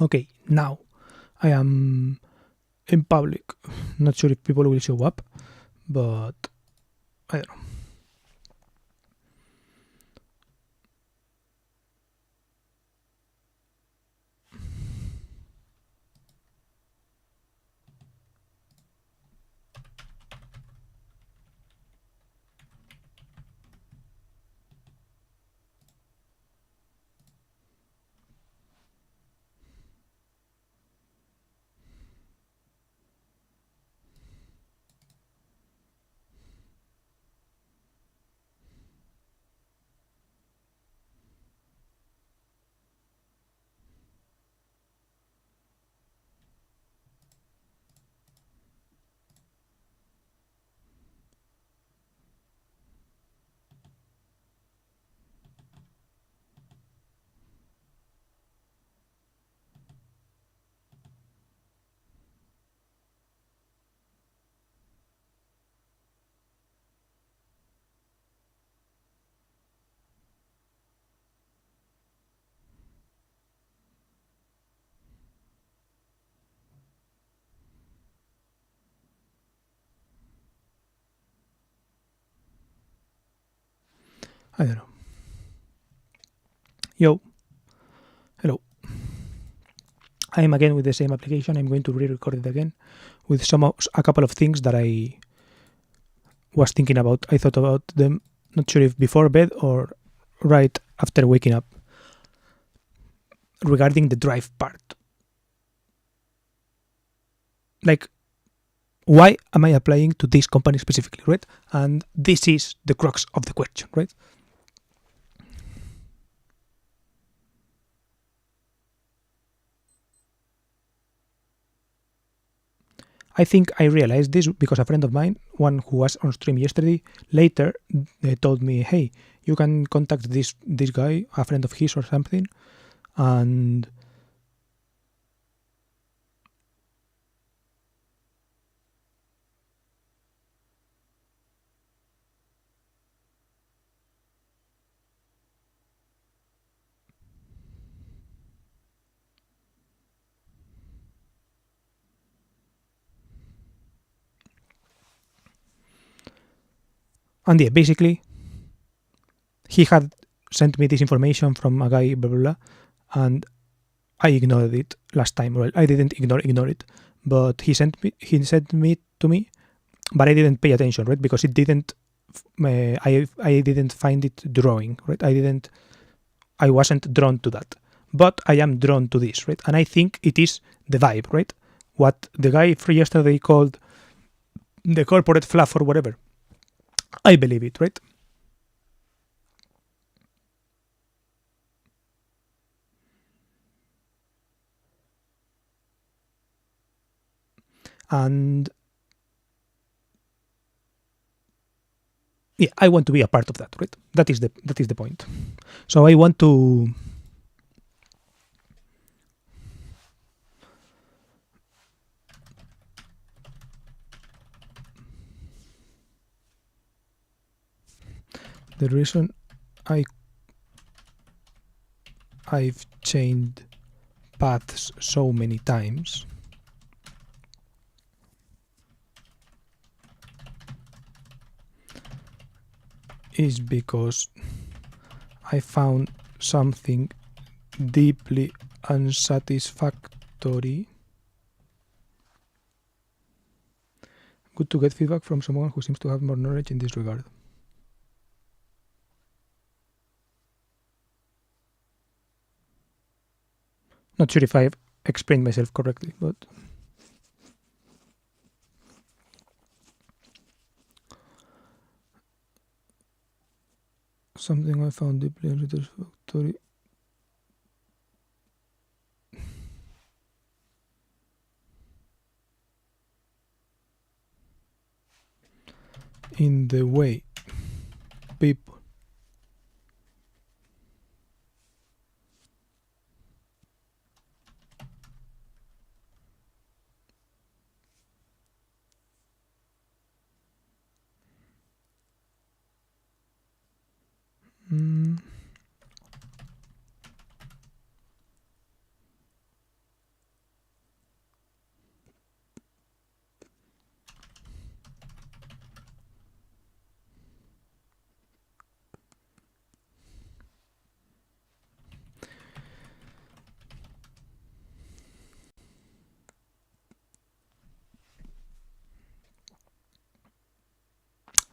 Okay, now I am in public. Not sure if people will show up, but I don't know. I don't know. Yo, hello. I am again with the same application. I'm going to re-record it again with a couple of things that I was thinking about. I thought about them, not sure if before bed or right after waking up, regarding the drive part. Like, why am I applying to this company specifically, right? And this is the crux of the question, right? I think I realized this because a friend of mine, one who was on stream yesterday, later told me, "Hey, you can contact this guy, a friend of his or something," and yeah, basically he had sent me this information from a guy, blah blah blah, and I ignored it last time. Well, I didn't ignore it, but he sent me to me, but I didn't pay attention, right? Because it didn't. I didn't find it drawing, right? I wasn't drawn to that, but I am drawn to this, right? And I think it is the vibe, right? What the guy for yesterday called the corporate fluff or whatever. I believe it, right? And yeah, I want to be a part of that, right? That is the point. So I want to the reason I I've changed paths so many times is because I found something deeply unsatisfactory. Good to get feedback from someone who seems to have more knowledge in this regard. Not sure if I've explained myself correctly, but something I found deeply unsatisfactory. In the way people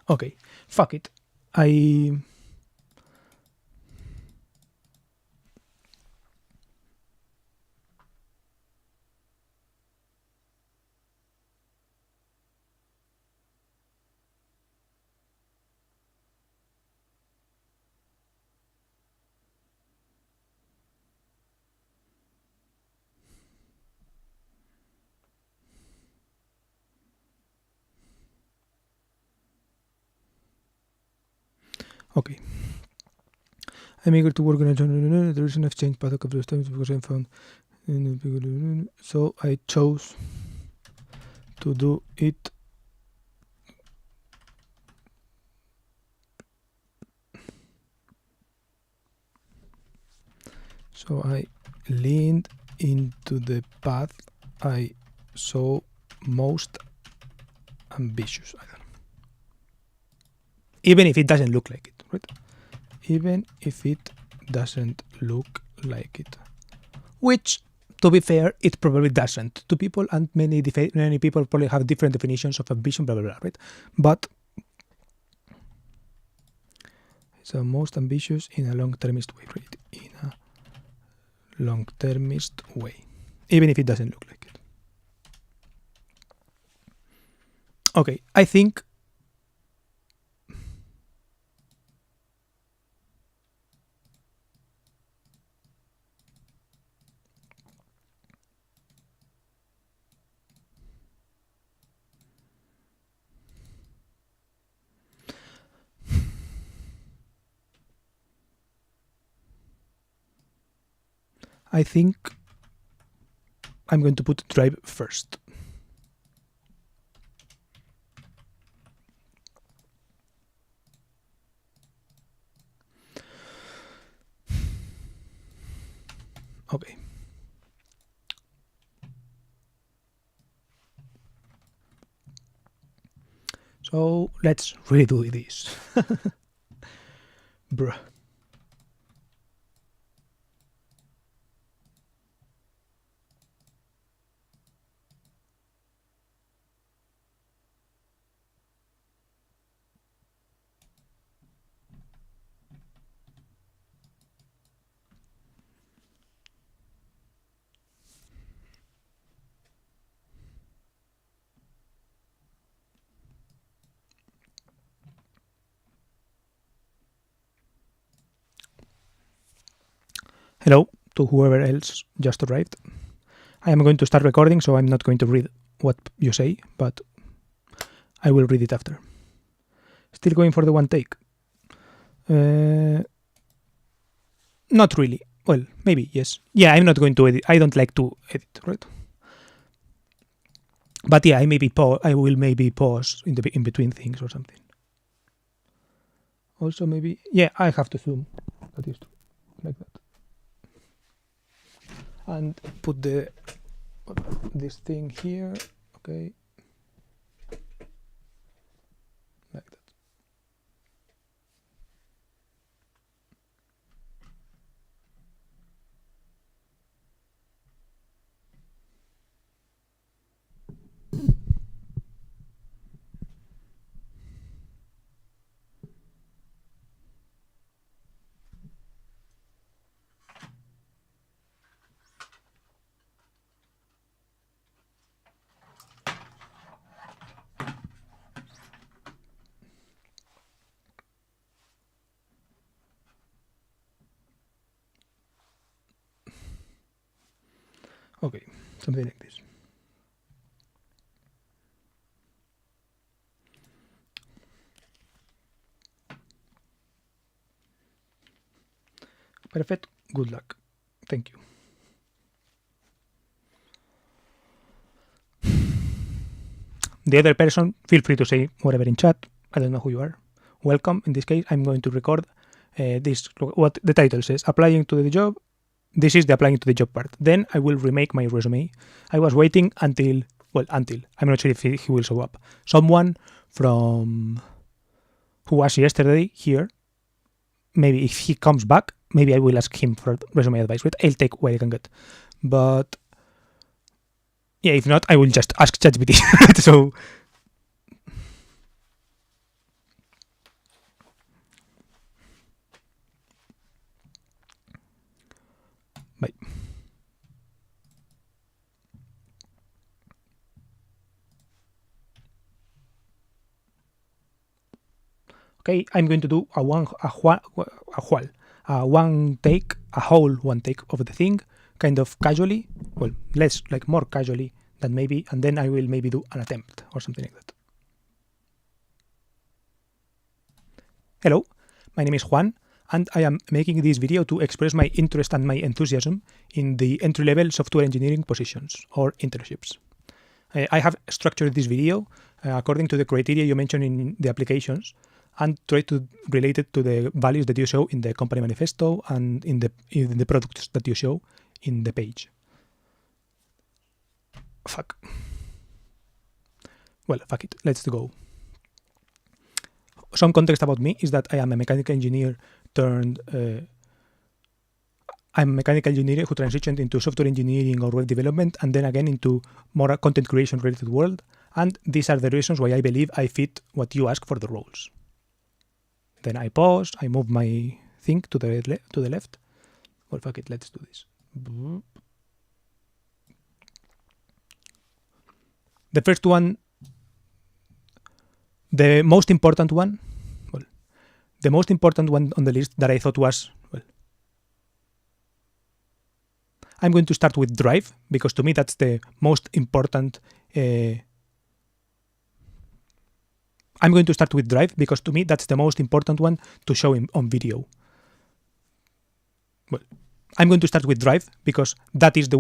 Okay, fuck it. I okay. I'm eager to work on a the reason I've changed path a couple of times because I found so I chose to do it so I leaned into the path I saw most ambitious. I don't know. Even if it doesn't look like it, right? Even if it doesn't look like it. Which, to be fair, it probably doesn't to people, and many people probably have different definitions of ambition, blah, blah, blah, right? But it's the most ambitious in a long-termist way, right? In a long-termist way. Even if it doesn't look like it. Okay, I think I'm going to put drive first. Okay. So let's redo this. Bruh. Hello to whoever else just arrived. I am going to start recording, so I'm not going to read what you say, but I will read it after. Still going for the one take. Not really. Well, maybe, yes. Yeah, I'm not going to edit. I don't like to edit, right? But yeah, I will maybe pause in between things or something. Also, maybe, yeah, I have to zoom. That is true. Like that. And put this thing here. Okay. Like that. Okay, something like this. Perfect. Good luck. Thank you. The other person, feel free to say whatever in chat. I don't know who you are. Welcome. In this case, I'm going to record this. What the title says: applying to the job. This is the applying to the job part. Then I will remake my resume. I was waiting until I'm not sure if he will show up. Someone from who was yesterday here. Maybe if he comes back, maybe I will ask him for resume advice. Right? I'll take what I can get. But yeah, if not, I will just ask ChatGPT. So Okay, I'm going to do a whole one take of the thing, kind of casually, well, less, like more casually than maybe, and then I will maybe do an attempt or something like that. Hello, my name is Juan, and I am making this video to express my interest and my enthusiasm in the entry-level software engineering positions, or internships. I have structured this video according to the criteria you mentioned in the applications, and try to relate it to the values that you show in the company manifesto and in the products that you show in the page. Fuck. Well, fuck it. Let's go. Some context about me is that I am a mechanical engineer turned... I'm a mechanical engineer who transitioned into software engineering or web development and then again into more content creation related world. And these are the reasons why I believe I fit what you ask for the roles. Then I pause, I move my thing to the left. Well, fuck it, let's do this. The first one, the most important one on the list that I thought was, well, I'm going to start with Drive, because to me that's the most important. I'm going to start with Drive because to me that's the most important one to show on video. Well, I'm going to start with Drive because that is the...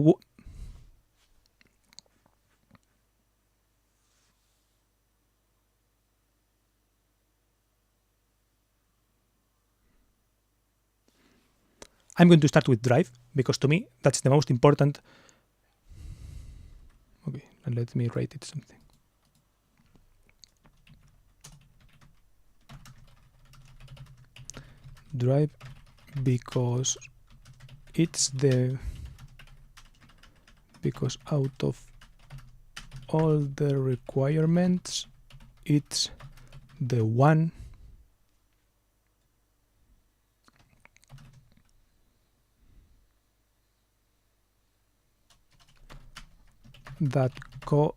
I'm going to start with Drive because to me that's the most important. Okay, and let me write it something. Drive because out of all the requirements it's the one that caught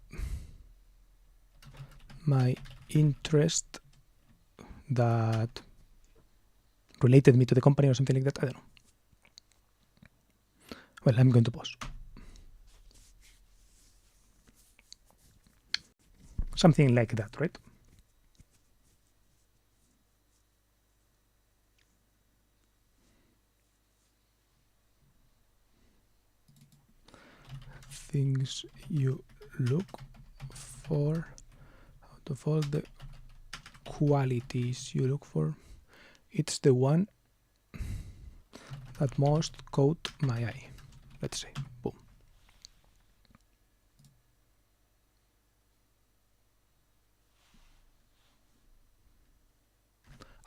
my interest, that related me to the company or something like that. I don't know. Well, I'm going to pause. Something like that, right? Things you look for, out of all the qualities you look for, it's the one that most caught my eye. Let's say, boom.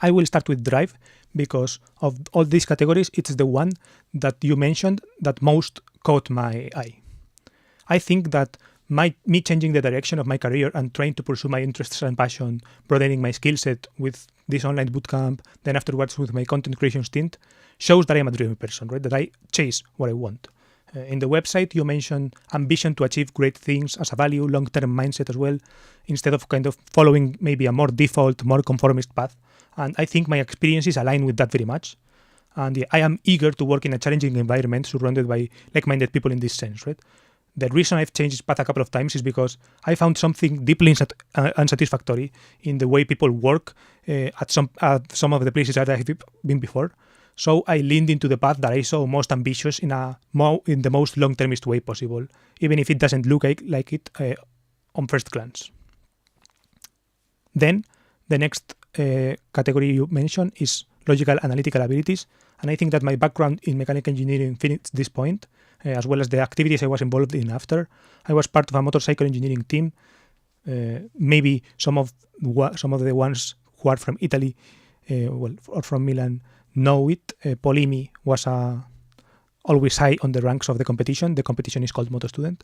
I will start with Drive because of all these categories, it's the one that you mentioned that most caught my eye. I think that me changing the direction of my career and trying to pursue my interests and passion, broadening my skill set with this online bootcamp, then afterwards with my content creation stint, shows that I'm a driven person, right? That I chase what I want. In the website, you mentioned ambition to achieve great things as a value, long-term mindset as well, instead of kind of following maybe a more default, more conformist path. And I think my experiences align with that very much. And I am eager to work in a challenging environment surrounded by like-minded people in this sense, right? The reason I've changed path a couple of times is because I found something deeply unsatisfactory in the way people work at some of the places that I've been before. So I leaned into the path that I saw most ambitious in the most long-termist way possible, even if it doesn't look like it on first glance. Then the next category you mentioned is logical analytical abilities, and I think that my background in mechanical engineering fits this point, as well as the activities I was involved in after. I was part of a motorcycle engineering team. Maybe some of the ones who are from Italy, or from Milan, know it. Polimi was always high on the ranks of the competition. The competition is called Moto Student,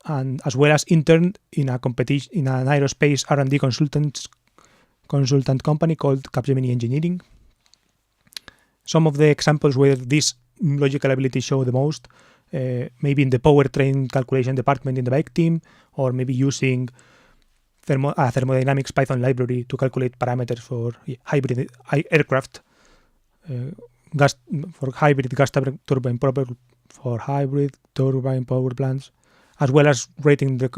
and as well as interned in an aerospace R&D consultant company called Capgemini Engineering. Some of the examples where this logical ability show the most, maybe in the powertrain calculation department in the bike team, or maybe using thermodynamics Python library to calculate parameters for hybrid aircraft, gas for hybrid gas turbine for hybrid turbine power plants, as well as writing the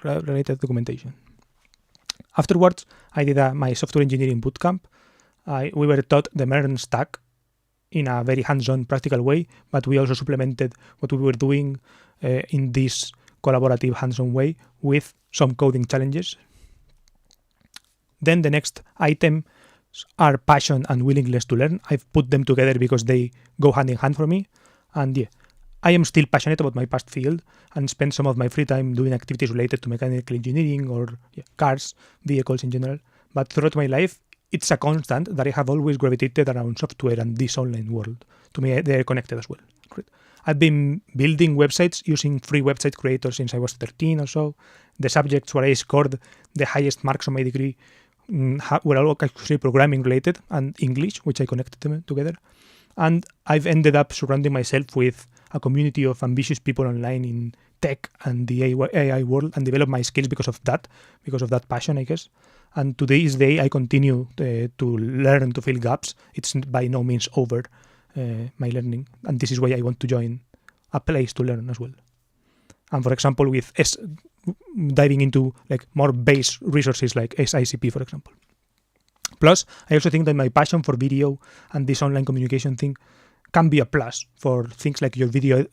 related documentation. Afterwards, I did my software engineering bootcamp. We were taught the MERN stack in a very hands-on, practical way, but we also supplemented what we were doing in this collaborative, hands-on way with some coding challenges. Then the next item are passion and willingness to learn. I've put them together because they go hand in hand for me. And yeah, I am still passionate about my past field and spend some of my free time doing activities related to mechanical engineering or cars, vehicles in general. But throughout my life, it's a constant that I have always gravitated around software and this online world. To me, they're connected as well. I've been building websites using free website creators since I was 13 or so. The subjects where I scored the highest marks on my degree were all actually programming related and English, which I connected them together. And I've ended up surrounding myself with a community of ambitious people online in tech and the AI world, and develop my skills because of that passion, I guess. And to this day, I continue to learn, to fill gaps. It's by no means over my learning, and this is why I want to join a place to learn as well. And for example, with diving into like more base resources like SICP, for example. Plus, I also think that my passion for video and this online communication thing can be a plus for things like your video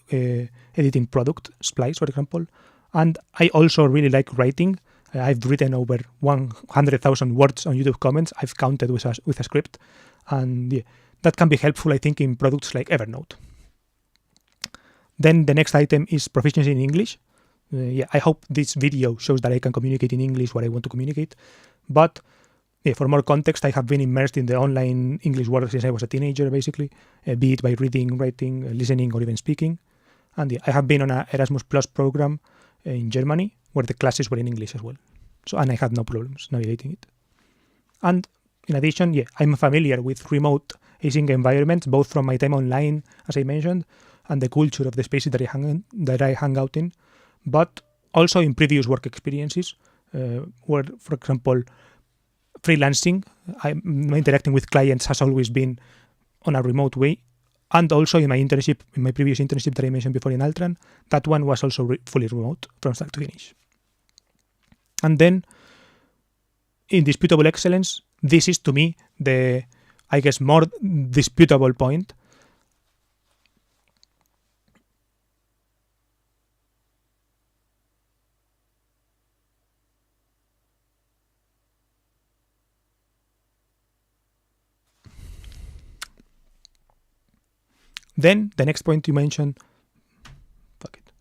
editing product, Splice, for example. And I also really like writing. I've written over 100,000 words on YouTube comments. I've counted with a script. And yeah, that can be helpful, I think, in products like Evernote. Then the next item is proficiency in English. I hope this video shows that I can communicate in English what I want to communicate. But for more context, I have been immersed in the online English world since I was a teenager, basically, be it by reading, writing, listening, or even speaking. And I have been on an Erasmus Plus program in Germany, where the classes were in English as well. And I had no problems navigating it. And in addition, I'm familiar with remote async environments, both from my time online, as I mentioned, and the culture of the spaces that I hang out in, but also in previous work experiences, where, for example, freelancing, interacting with clients has always been on a remote way. And also in my previous internship that I mentioned before in Altran, that one was also fully remote from start to finish. And then, indisputable excellence, this is to me the, I guess, more disputable point. Then, the next point you mentioned, fuck it.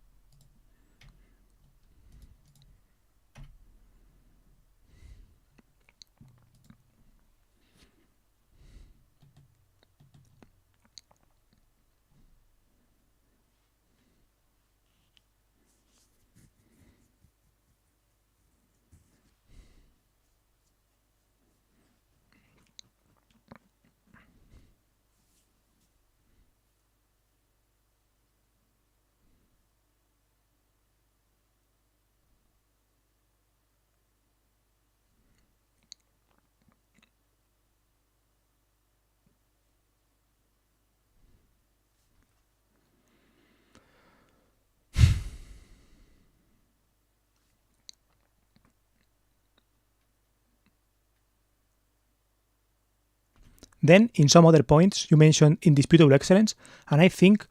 Then, in some other points, you mentioned indisputable excellence, and I think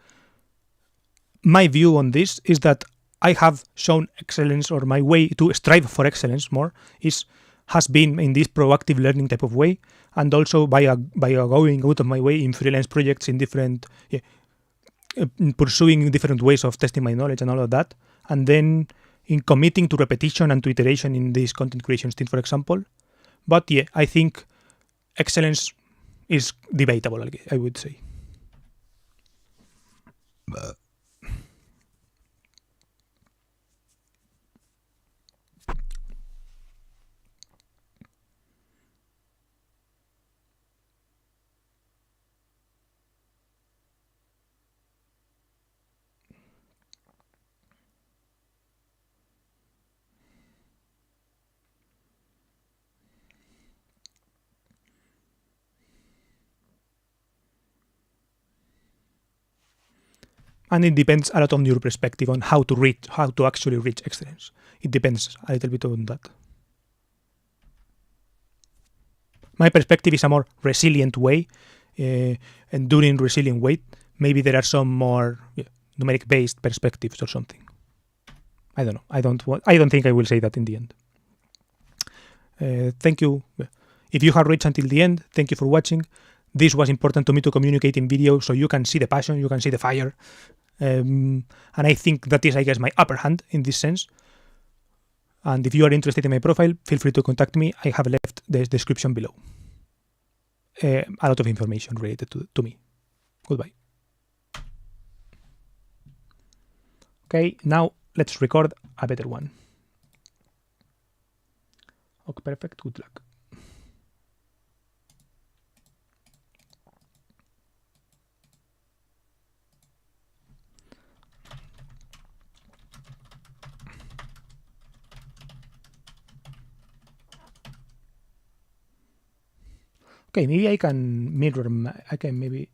my view on this is that I have shown excellence, or my way to strive for excellence more has been in this proactive learning type of way, and also by going out of my way in freelance projects in different, pursuing different ways of testing my knowledge and all of that, and then in committing to repetition and to iteration in this content creation thing, for example. But I think excellence is debatable, I would say. And it depends a lot on your perspective on how to actually reach excellence. It depends a little bit on that. My perspective is a more resilient way, enduring resilient way. Maybe there are some more numeric based perspectives or something. I don't know. I don't think I will say that in the end. Thank you. If you have reached until the end, thank you for watching. This was important to me to communicate in video so you can see the passion, you can see the fire. And I think that is, I guess, my upper hand in this sense. And if you are interested in my profile, feel free to contact me. I have left the description below. A lot of information related to me. Goodbye. Okay, now let's record a better one. Okay, perfect. Good luck. Okay, maybe I can mirror. I can maybe.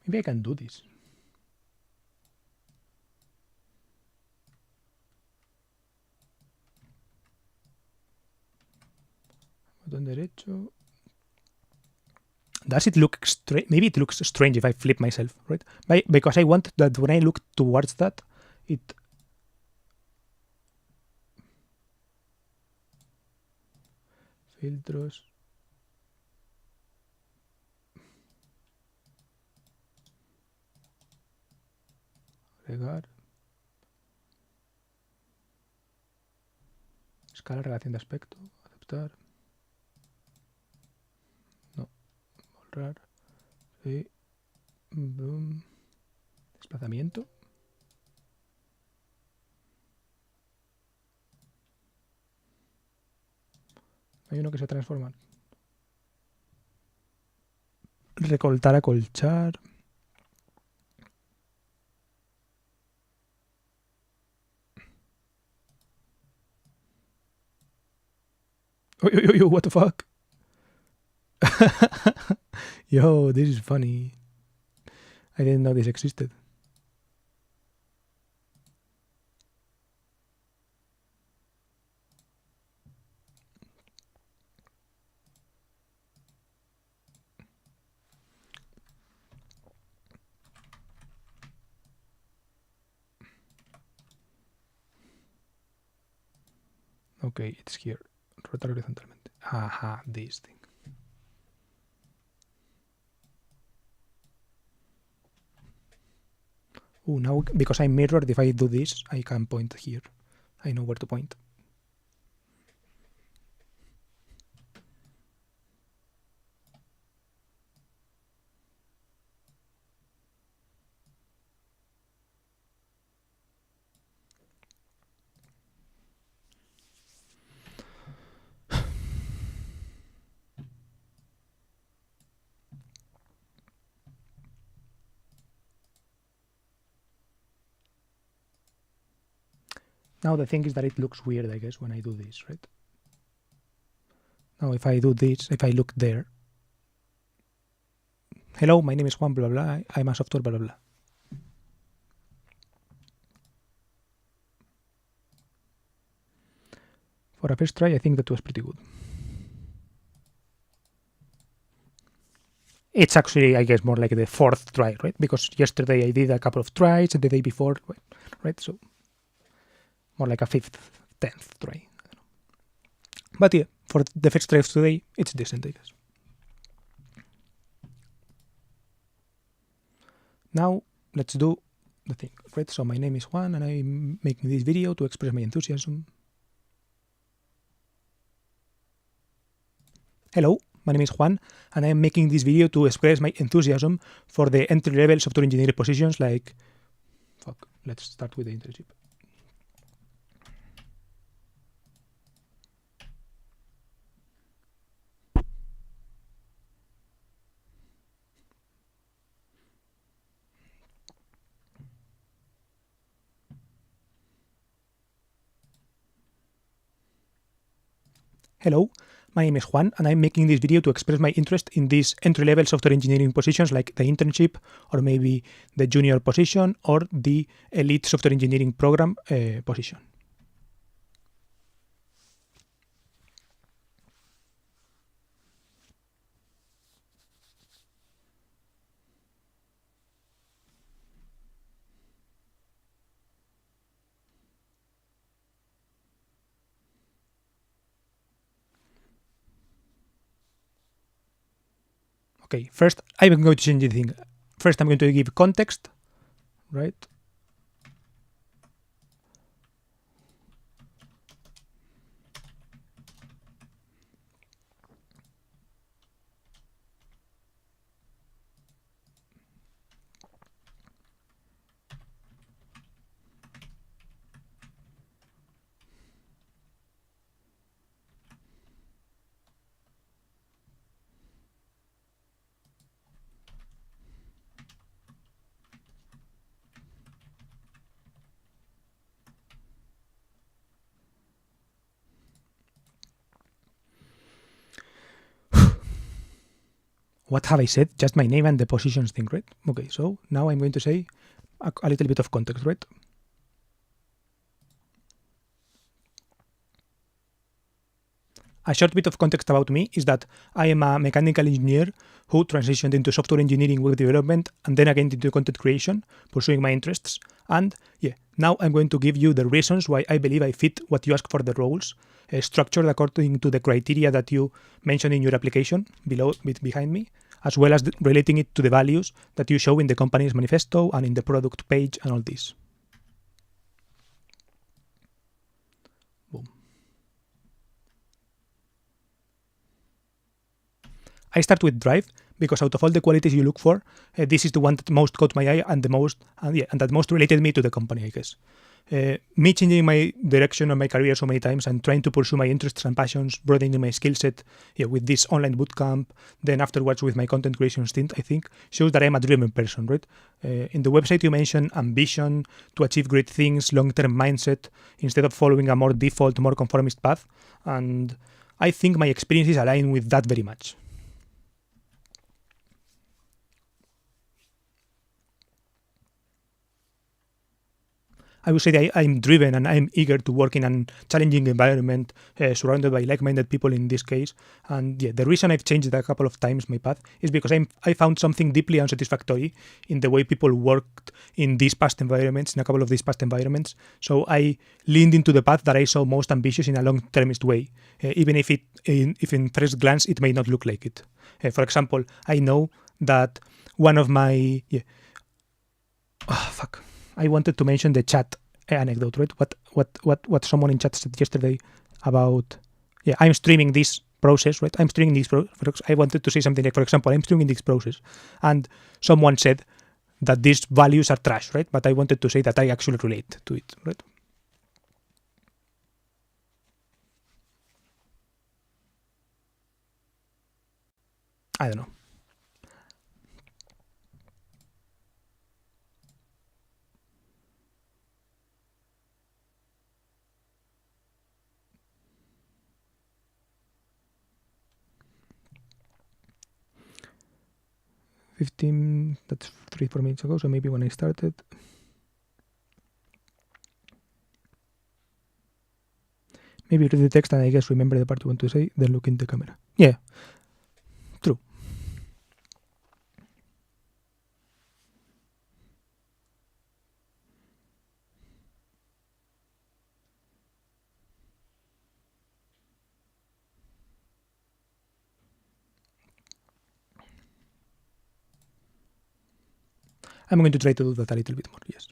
Maybe I can do this. Botón derecho. Does it look strange? Maybe it looks strange if I flip myself, right? Because I want that when I look towards that, it. Filtros. Agregar. Escala, relación de aspecto. Aceptar. No. Borrar. Sí. Boom. Desplazamiento. Hay uno que se transforma. Recortar, acolchar. Yo, what the fuck? Yo, this is funny. I didn't know this existed. Okay, it's here. Rotar horizontalmente. Aha, this thing. Oh, now because I'm mirrored, if I do this, I can point here. I know where to point. Now the thing is that it looks weird, I guess, when I do this, right? Now if I do this, if I look there. Hello, my name is Juan, blah, blah, I'm a software, blah, blah, blah. For a first try, I think that was pretty good. It's actually, I guess, more like the fourth try, right? Because yesterday I did a couple of tries, and the day before, right? So more like a fifth, 10th try. But yeah, for the first try of today, it's decent, I guess. Now, let's do the thing, right? So my name is Juan, and I'm making this video to express my enthusiasm. Hello, my name is Juan, and I'm making this video to express my enthusiasm for the entry-level software engineering positions like... Fuck, let's start with the internship. Hello, my name is Juan, and I'm making this video to express my interest in these entry-level software engineering positions like the internship, or maybe the junior position, or the elite software engineering program position. Okay, first I'm going to change the thing. First, I'm going to give context, right? What have I said? Just my name and the positions thing, right? Okay, so now I'm going to say a little bit of context, right? A short bit of context about me is that I am a mechanical engineer who transitioned into software engineering, web development, and then again into content creation, pursuing my interests. And yeah, now I'm going to give you the reasons why I believe I fit what you ask for the roles, structured according to the criteria that you mentioned in your application behind me, as well as relating it to the values that you show in the company's manifesto and in the product page and all this. Boom. I start with Drive because out of all the qualities you look for, this is the one that most caught my eye and that most related me to the company, I guess. Me changing my direction of my career so many times and trying to pursue my interests and passions, broadening my skill set with this online bootcamp, then afterwards with my content creation stint, I think, shows that I'm a driven person, right? In the website you mentioned ambition to achieve great things, long-term mindset, instead of following a more default, more conformist path. And I think my experiences align with that very much. I would say that I'm driven and I'm eager to work in a challenging environment, surrounded by like-minded people in this case. And yeah, the reason I've changed a couple of times my path is because I found something deeply unsatisfactory in the way people worked in these past environments, in a couple of these past environments. So I leaned into the path that I saw most ambitious in a long-termist way, even if in first glance it may not look like it. For example, I know that one of my I wanted to mention the chat anecdote, right? What someone in chat said yesterday about, I'm streaming this process, right? I'm streaming this process. I wanted to say something like, for example, I'm streaming this process, and someone said that these values are trash, right? But I wanted to say that I actually relate to it, right? I don't know. That's 3-4 minutes ago, so maybe when I started. Maybe read the text and I guess remember the part you want to say, then look in the camera. Yeah, true. I'm going to try to do that a little bit more, yes.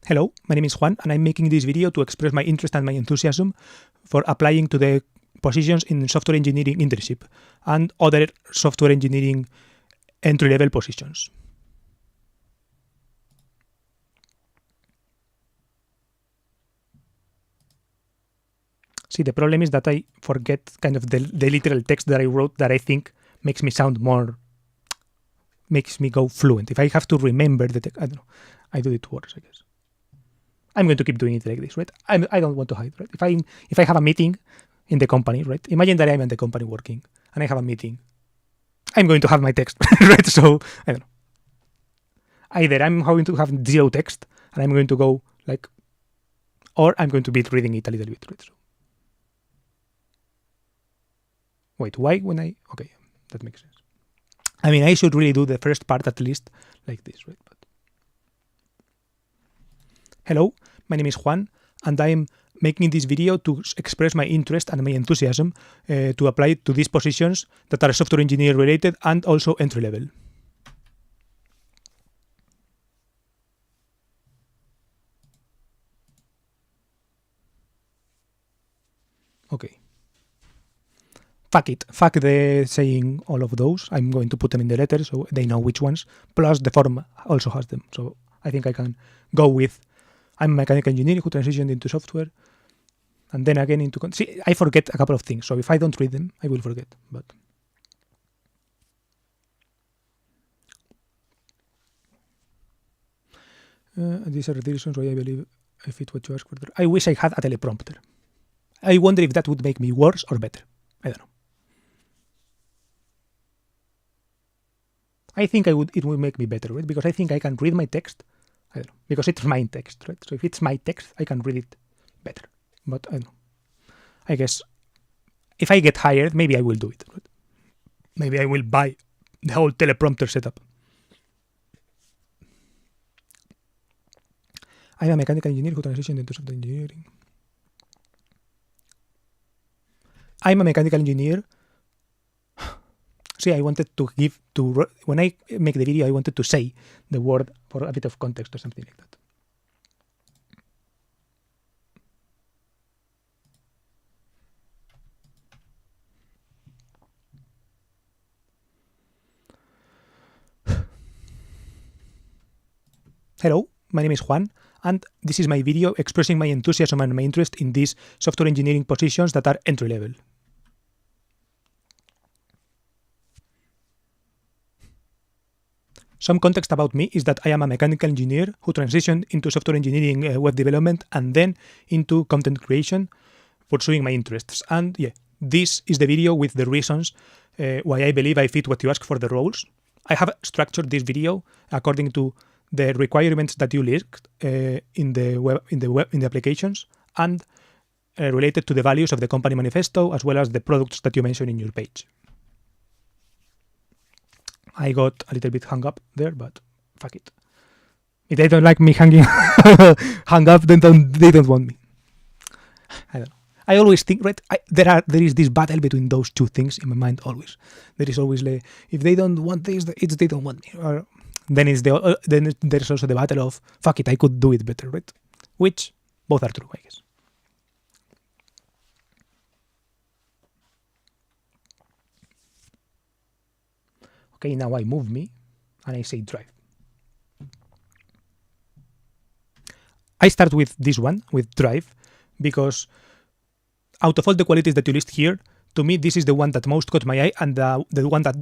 Hello, my name is Juan, and I'm making this video to express my interest and my enthusiasm for applying to the positions in software engineering internship and other software engineering entry-level positions. See, the problem is that I forget kind of the literal text that I wrote that I think makes me sound more, makes me go fluent. If I have to remember the text, I don't know. I do it worse, I guess. I'm going to keep doing it like this, right? I don't want to hide, right? If I have a meeting in the company, right? Imagine that I'm in the company working and I have a meeting. I'm going to have my text, right? So, I don't know. Either I'm going to have zero text and I'm going to go like, or I'm going to be reading it a little bit, right? So, wait, why when okay, that makes sense. I mean, I should really do the first part at least like this, right? But hello, my name is Juan, and I'm making this video to express my interest and my enthusiasm to apply to these positions that are software engineer related and also entry level. Okay. Fuck it. Fuck the saying all of those. I'm going to put them in the letter so they know which ones. Plus the form also has them. So I think I can go with I'm a mechanical engineer who transitioned into software and then again into... See, I forget a couple of things. So if I don't read them, I will forget. But these are the reasons why I believe I fit what you ask for. I wish I had a teleprompter. I wonder if that would make me worse or better. I don't know. I think it would make me better, right? Because I think I can read my text. I don't know. Because it's my text, right? So if it's my text, I can read it better. But I don't know. I guess if I get hired, maybe I will do it. Right? Maybe I will buy the whole teleprompter setup. I'm a mechanical engineer who transitioned into software engineering. I'm a mechanical engineer. See, I wanted to when I make the video, I wanted to say the word for a bit of context or something like that. Hello, my name is Juan, and this is my video expressing my enthusiasm and my interest in these software engineering positions that are entry level. Some context about me is that I am a mechanical engineer who transitioned into software engineering, web development, and then into content creation, pursuing my interests. And yeah, this is the video with the reasons why I believe I fit what you ask for the roles. I have structured this video according to the requirements that you list in the applications and related to the values of the company manifesto as well as the products that you mention in your page. I got a little bit hung up there, but fuck it. If they don't like me hung up, then they don't want me. I don't know. I always think, right? There is this battle between those two things in my mind always. There is always like, if they don't want this, it's they don't want me. Or then there's also the battle of fuck it, I could do it better, right? Which both are true, I guess. Okay, now I move me and I say drive. I start with this one, with drive, because out of all the qualities that you list here, to me, this is the one that most caught my eye and the one that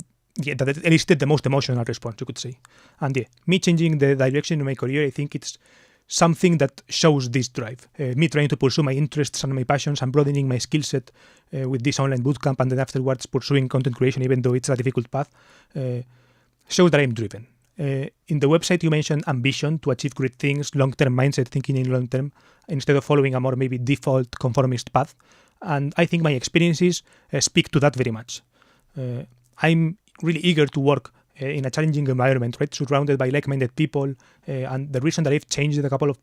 elicited the most emotional response, you could say. And yeah, me changing the direction of my career, I think it's something that shows this drive. Me trying to pursue my interests and my passions and broadening my skill set with this online bootcamp and then afterwards pursuing content creation, even though it's a difficult path, shows that I'm driven. In the website, you mentioned ambition to achieve great things, long-term mindset, thinking in long-term, instead of following a more maybe default conformist path. And I think my experiences speak to that very much. I'm really eager to work in a challenging environment, right? Surrounded by like-minded people. And the reason that I've changed a couple of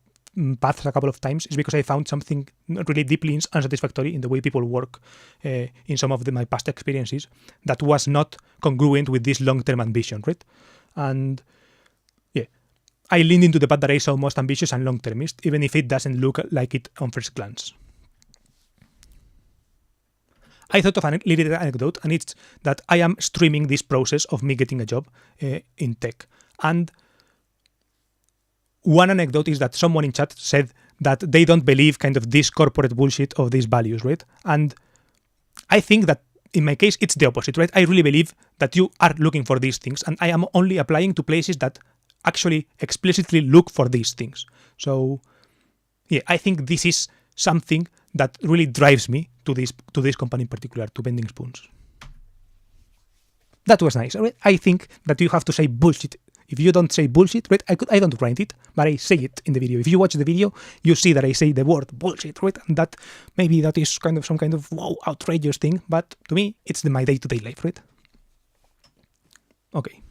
paths a couple of times is because I found something really deeply unsatisfactory in the way people work in some of my past experiences that was not congruent with this long-term ambition, right? And yeah, I leaned into the path that I saw most ambitious and long-termist, even if it doesn't look like it on first glance. I thought of a little anecdote, and it's that I am streaming this process of me getting a job in tech. And one anecdote is that someone in chat said that they don't believe kind of this corporate bullshit of these values, right? And I think that in my case, it's the opposite, right? I really believe that you are looking for these things, and I am only applying to places that actually explicitly look for these things. So, yeah, I think this is something that really drives me to this company in particular, to Bending Spoons. That was nice, right? I think that you have to say bullshit. If you don't say bullshit, right? I don't write it, but I say it in the video. If you watch the video, you see that I say the word bullshit, right? And that maybe that is kind of some kind of wow, outrageous thing, but to me, it's my day-to-day life, right? Okay.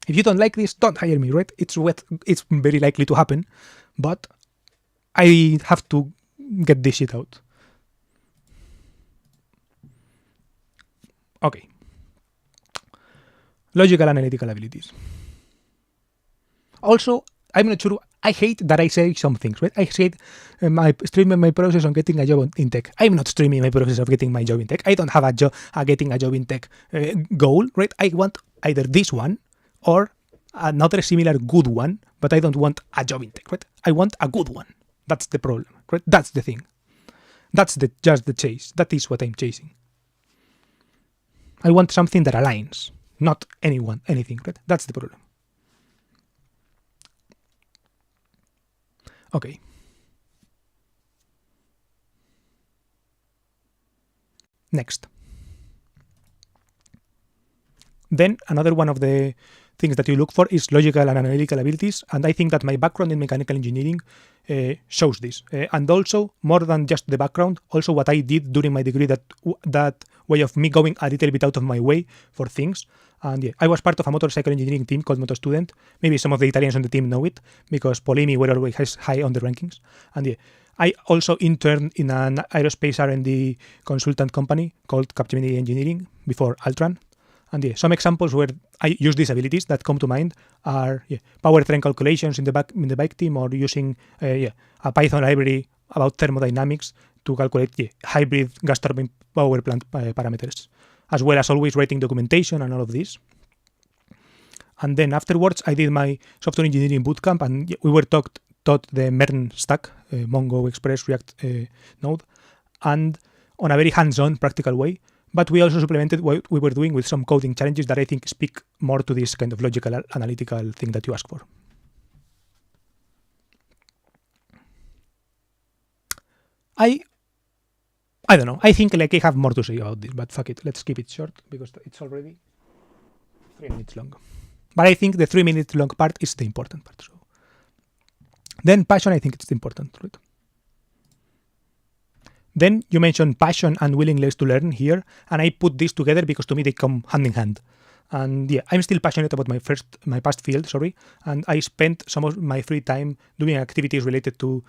If you don't like this, don't hire me, right? It's very likely to happen, but I have to get this shit out. Okay. Logical analytical abilities. Also, I'm not sure. I hate that I say some things, right? I hate streaming my process on getting a job in tech. I'm not streaming my process of getting my job in tech. I don't have getting a job in tech goal, right? I want either this one or another similar good one, but I don't want a job in tech, right? I want a good one. That's the problem, right? That's the thing. That's just the chase. That is what I'm chasing. I want something that aligns, not anything, right? That's the problem. Okay. Next. Then another one of the things that you look for is logical and analytical abilities, and I think that my background in mechanical engineering shows this. And also, more than just the background, also what I did during my degree, that way of me going a little bit out of my way for things. And yeah, I was part of a motorcycle engineering team called Moto Student. Maybe some of the Italians on the team know it, because Polimi were always high on the rankings. And yeah, I also interned in an aerospace R&D consultant company called Capgemini Engineering before Altran. And yeah, some examples where I use these abilities that come to mind are powertrain calculations in the bike team, or using a Python library about thermodynamics to calculate hybrid gas turbine power plant parameters, as well as always writing documentation and all of this. And then afterwards, I did my software engineering bootcamp, and we were taught the MERN stack, Mongo, Express, React, Node, and on a very hands-on, practical way. But we also supplemented what we were doing with some coding challenges that I think speak more to this kind of logical, analytical thing that you ask for. I don't know. I think I have more to say about this, but fuck it. Let's keep it short because it's already 3 minutes long. But I think the 3 minute long part is the important part. So then passion, I think it's important, right? Then you mentioned passion and willingness to learn here, and I put these together because to me they come hand in hand. And yeah, I'm still passionate about my past field, and I spent some of my free time doing activities related to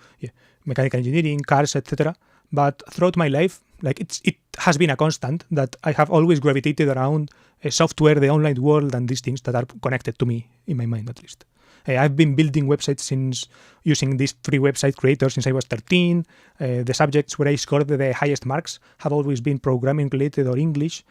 mechanical engineering, cars, etc. But throughout my life, it has been a constant that I have always gravitated around software, the online world, and these things that are connected to me, in my mind at least. I've been building websites since using this free website creator since I was 13. The subjects where I scored the highest marks have always been programming related or English,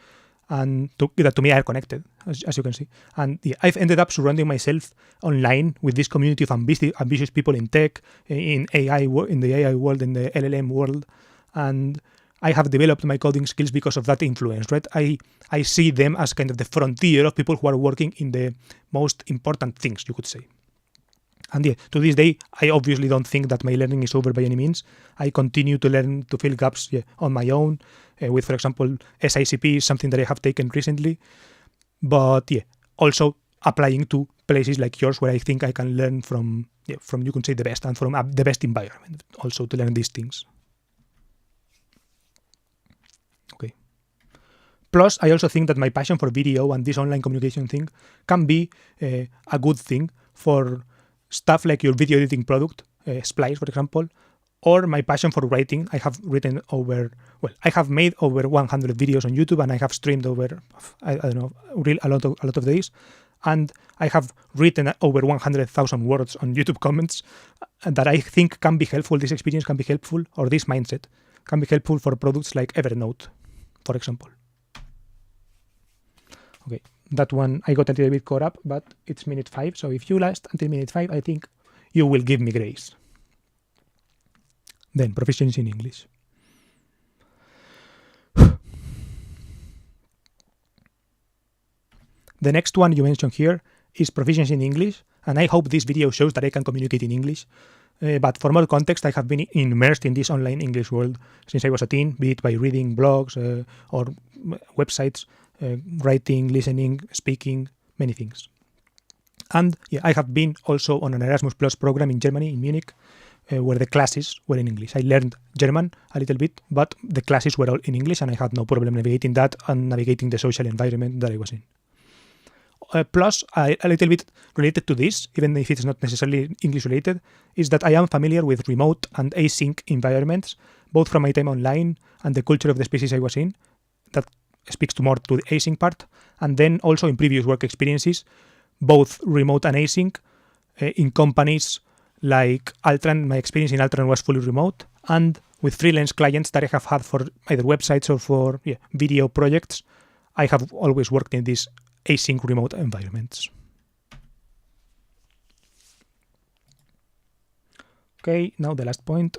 and that to me are connected, as you can see. And I've ended up surrounding myself online with this community of ambitious people in tech, in AI, in the AI world, in the LLM world, and I have developed my coding skills because of that influence, right? I see them as kind of the frontier of people who are working in the most important things, you could say. And to this day, I obviously don't think that my learning is over by any means. I continue to learn to fill gaps on my own with, for example, SICP, something that I have taken recently. But also applying to places like yours where I think I can learn from you can say the best, and from the best environment also to learn these things. Okay. Plus, I also think that my passion for video and this online communication thing can be a good thing for stuff like your video editing product, Splice, for example, or my passion for writing. I have made over 100 videos on YouTube, and I have streamed over, I don't know, a lot of days. And I have written over 100,000 words on YouTube comments that I think can be helpful. This experience can be helpful, or this mindset can be helpful for products like Evernote, for example. Okay, That one I got a little bit caught up, but it's minute 5. So if you last until minute 5, I think you will give me grace. Then proficiency in English. The next one you mentioned here is proficiency in English, and I hope this video shows that I can communicate in English. But for more context, I have been immersed in this online English world since I was a teen, be it by reading blogs or websites, writing, listening, speaking, many things. And yeah, I have been also on an Erasmus Plus program in Germany, in Munich, where the classes were in English. I learned German a little bit, but the classes were all in English, and I had no problem navigating that and navigating the social environment that I was in. Plus, a little bit related to this, even if it's not necessarily English related, is that I am familiar with remote and async environments, both from my time online and the culture of the species I was in. That speaks more to the async part. And then also in previous work experiences, both remote and async, in companies like Altran. My experience in Altran was fully remote, and with freelance clients that I have had for either websites or for video projects, I have always worked in these async remote environments. Okay, now the last point.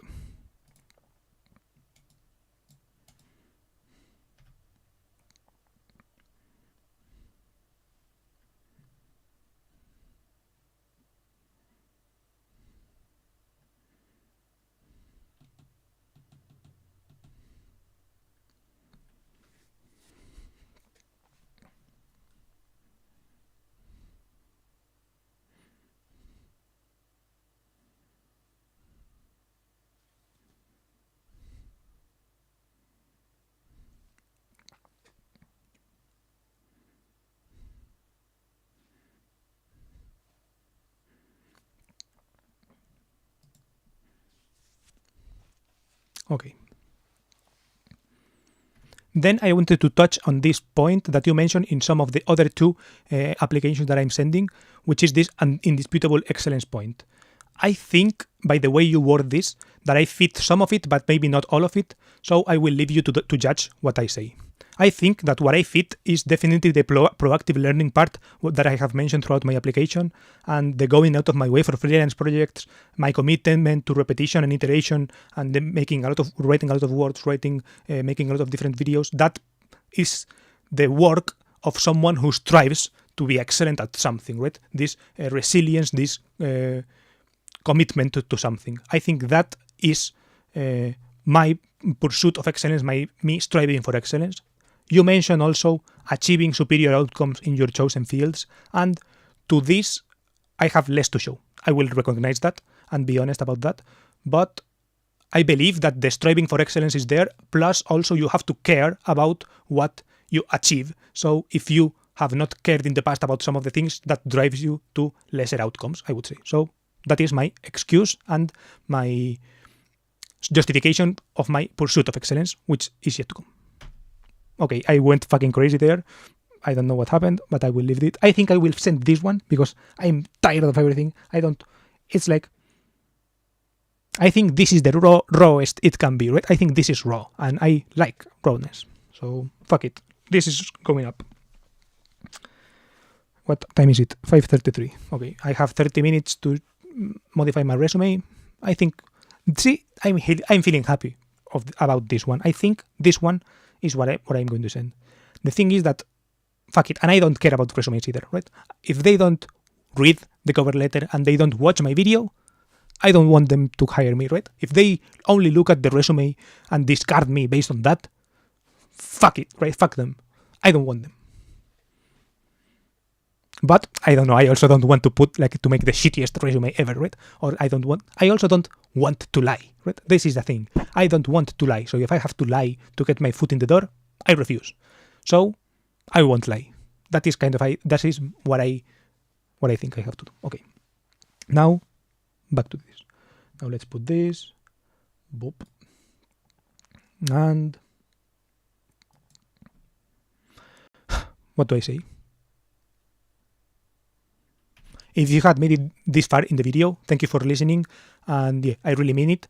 Okay. Then I wanted to touch on this point that you mentioned in some of the other two applications that I'm sending, which is this indisputable excellence point. I think, by the way you word this, that I fit some of it, but maybe not all of it, so I will leave you to judge what I say. I think that what I fit is definitely the proactive learning part that I have mentioned throughout my application, and the going out of my way for freelance projects, my commitment to repetition and iteration, and writing a lot of words, making a lot of different videos. That is the work of someone who strives to be excellent at something, right? This resilience, this commitment to something. I think that is my pursuit of excellence, me striving for excellence. You mentioned also achieving superior outcomes in your chosen fields, and to this, I have less to show. I will recognize that and be honest about that, but I believe that the striving for excellence is there, plus also you have to care about what you achieve. So if you have not cared in the past about some of the things, that drives you to lesser outcomes, I would say. So that is my excuse and my justification of my pursuit of excellence, which is yet to come. Okay, I went fucking crazy there. I don't know what happened, but I will leave it. I think I will send this one because I'm tired of everything. It's like, I think this is the rawest it can be, right? I think this is raw, and I like rawness. So, fuck it. This is going up. What time is it? 5:33. Okay, I have 30 minutes to modify my resume. I think, I'm feeling happy about this one. I think this one is what I'm going to send. The thing is that, fuck it, and I don't care about resumes either, right? If they don't read the cover letter and they don't watch my video, I don't want them to hire me, right? If they only look at the resume and discard me based on that, fuck it, right? Fuck them. I don't want them. But I don't know, I also don't want to make the shittiest resume ever, right? Or I also don't want to lie, right? This is the thing. I don't want to lie. So if I have to lie to get my foot in the door, I refuse. So I won't lie. That is what I think I have to do. Okay. Now, back to this. Now let's put this. Boop. And what do I say? If you had made it this far in the video, thank you for listening, and yeah, I really mean it.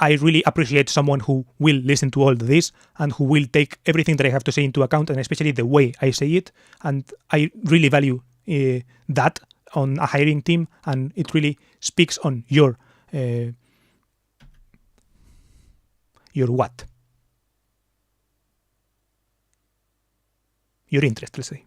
I really appreciate someone who will listen to all this and who will take everything that I have to say into account, and especially the way I say it. And I really value that on a hiring team, and it really speaks on your what? Your interest, let's say.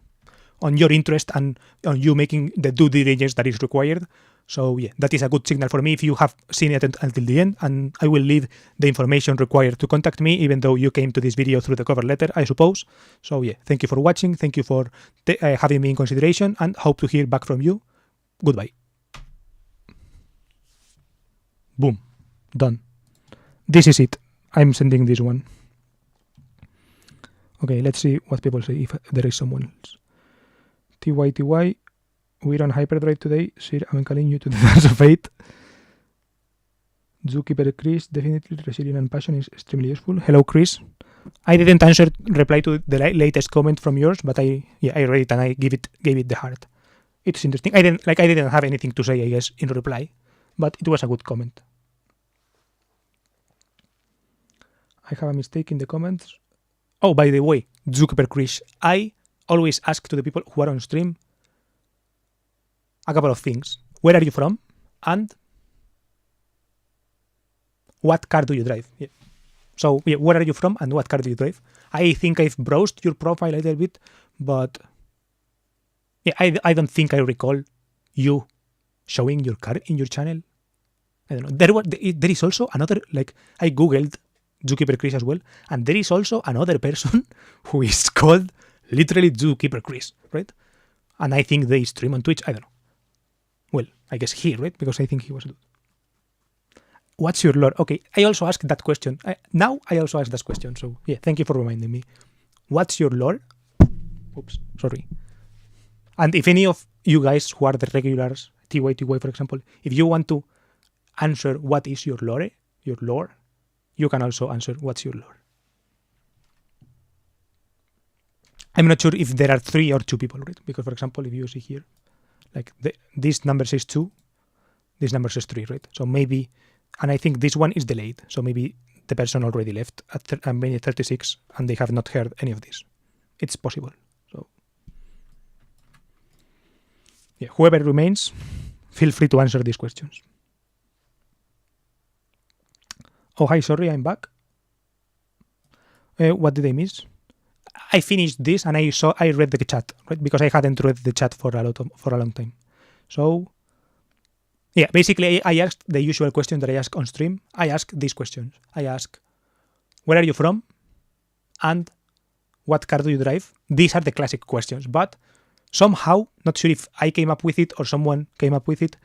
On your interest and on you making the due diligence that is required. So yeah, that is a good signal for me if you have seen it until the end, and I will leave the information required to contact me, even though you came to this video through the cover letter, I suppose. So yeah, thank you for watching, thank you for having me in consideration, and hope to hear back from you. Goodbye. Boom. Done. This is it. I'm sending this one. Okay, let's see what people say, if there is someone else. TY, we're on hyperdrive today. Sir, I'm calling you to the dance of fate. Zookeeper Chris, definitely resilience and passion is extremely useful. Hello, Chris. I didn't reply to the latest comment from yours, but I read it and I gave it the heart. It's interesting. I didn't have anything to say, I guess, in reply, but it was a good comment. I have a mistake in the comments. Oh, by the way, Zookeeper Chris, I always ask to the people who are on stream a couple of things. Where are you from? And what car do you drive? Yeah. So, yeah, where are you from and what car do you drive? I think I've browsed your profile a little bit, but yeah, I don't think I recall you showing your car in your channel. I don't know. There is also another, I googled Zookeeper Chris as well, and there is also another person who is called literally Zookeeper Chris, right? And I think they stream on Twitch. I don't know. Well, I guess he, right? Because I think he was. What's your lore? Okay, I also asked that question. Now I also asked that question. So yeah, thank you for reminding me. What's your lore? Oops, sorry. And if any of you guys who are the regulars, TY, for example, if you want to answer what is your lore, you can also answer what's your lore. I'm not sure if there are 3 or 2 people, right? Because, for example, if you see here, this number says 2, this number says 3, right? So maybe, and I think this one is delayed. So maybe the person already left at minute 36 and they have not heard any of this. It's possible. So yeah, whoever remains, feel free to answer these questions. Oh, hi, sorry, I'm back. What did I miss? I finished this and I read the chat, right? Because I hadn't read the chat for a long time. So yeah, basically I asked the usual question that I ask on stream. I ask these questions. I ask, where are you from? And what car do you drive? These are the classic questions, but somehow, not sure if I came up with it or someone came up with it,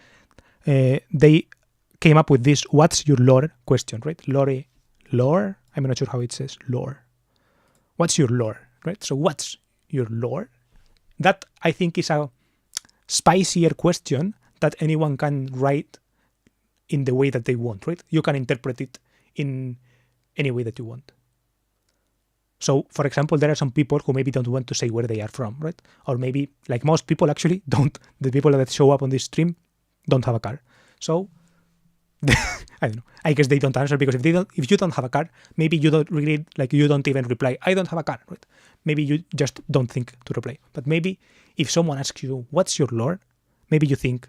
they came up with this what's your lore question, right? Lore? I'm not sure how it says lore. What's your lore, right? So what's your lore? That I think is a spicier question that anyone can write in the way that they want, right? You can interpret it in any way that you want. So, for example, there are some people who maybe don't want to say where they are from, right? Or maybe, like most people actually, the people that show up on this stream don't have a car. So, I don't know. I guess they don't answer because if you don't have a car, maybe you don't really, you don't even reply, I don't have a car, right? Maybe you just don't think to reply. But maybe if someone asks you, what's your lore? Maybe you think,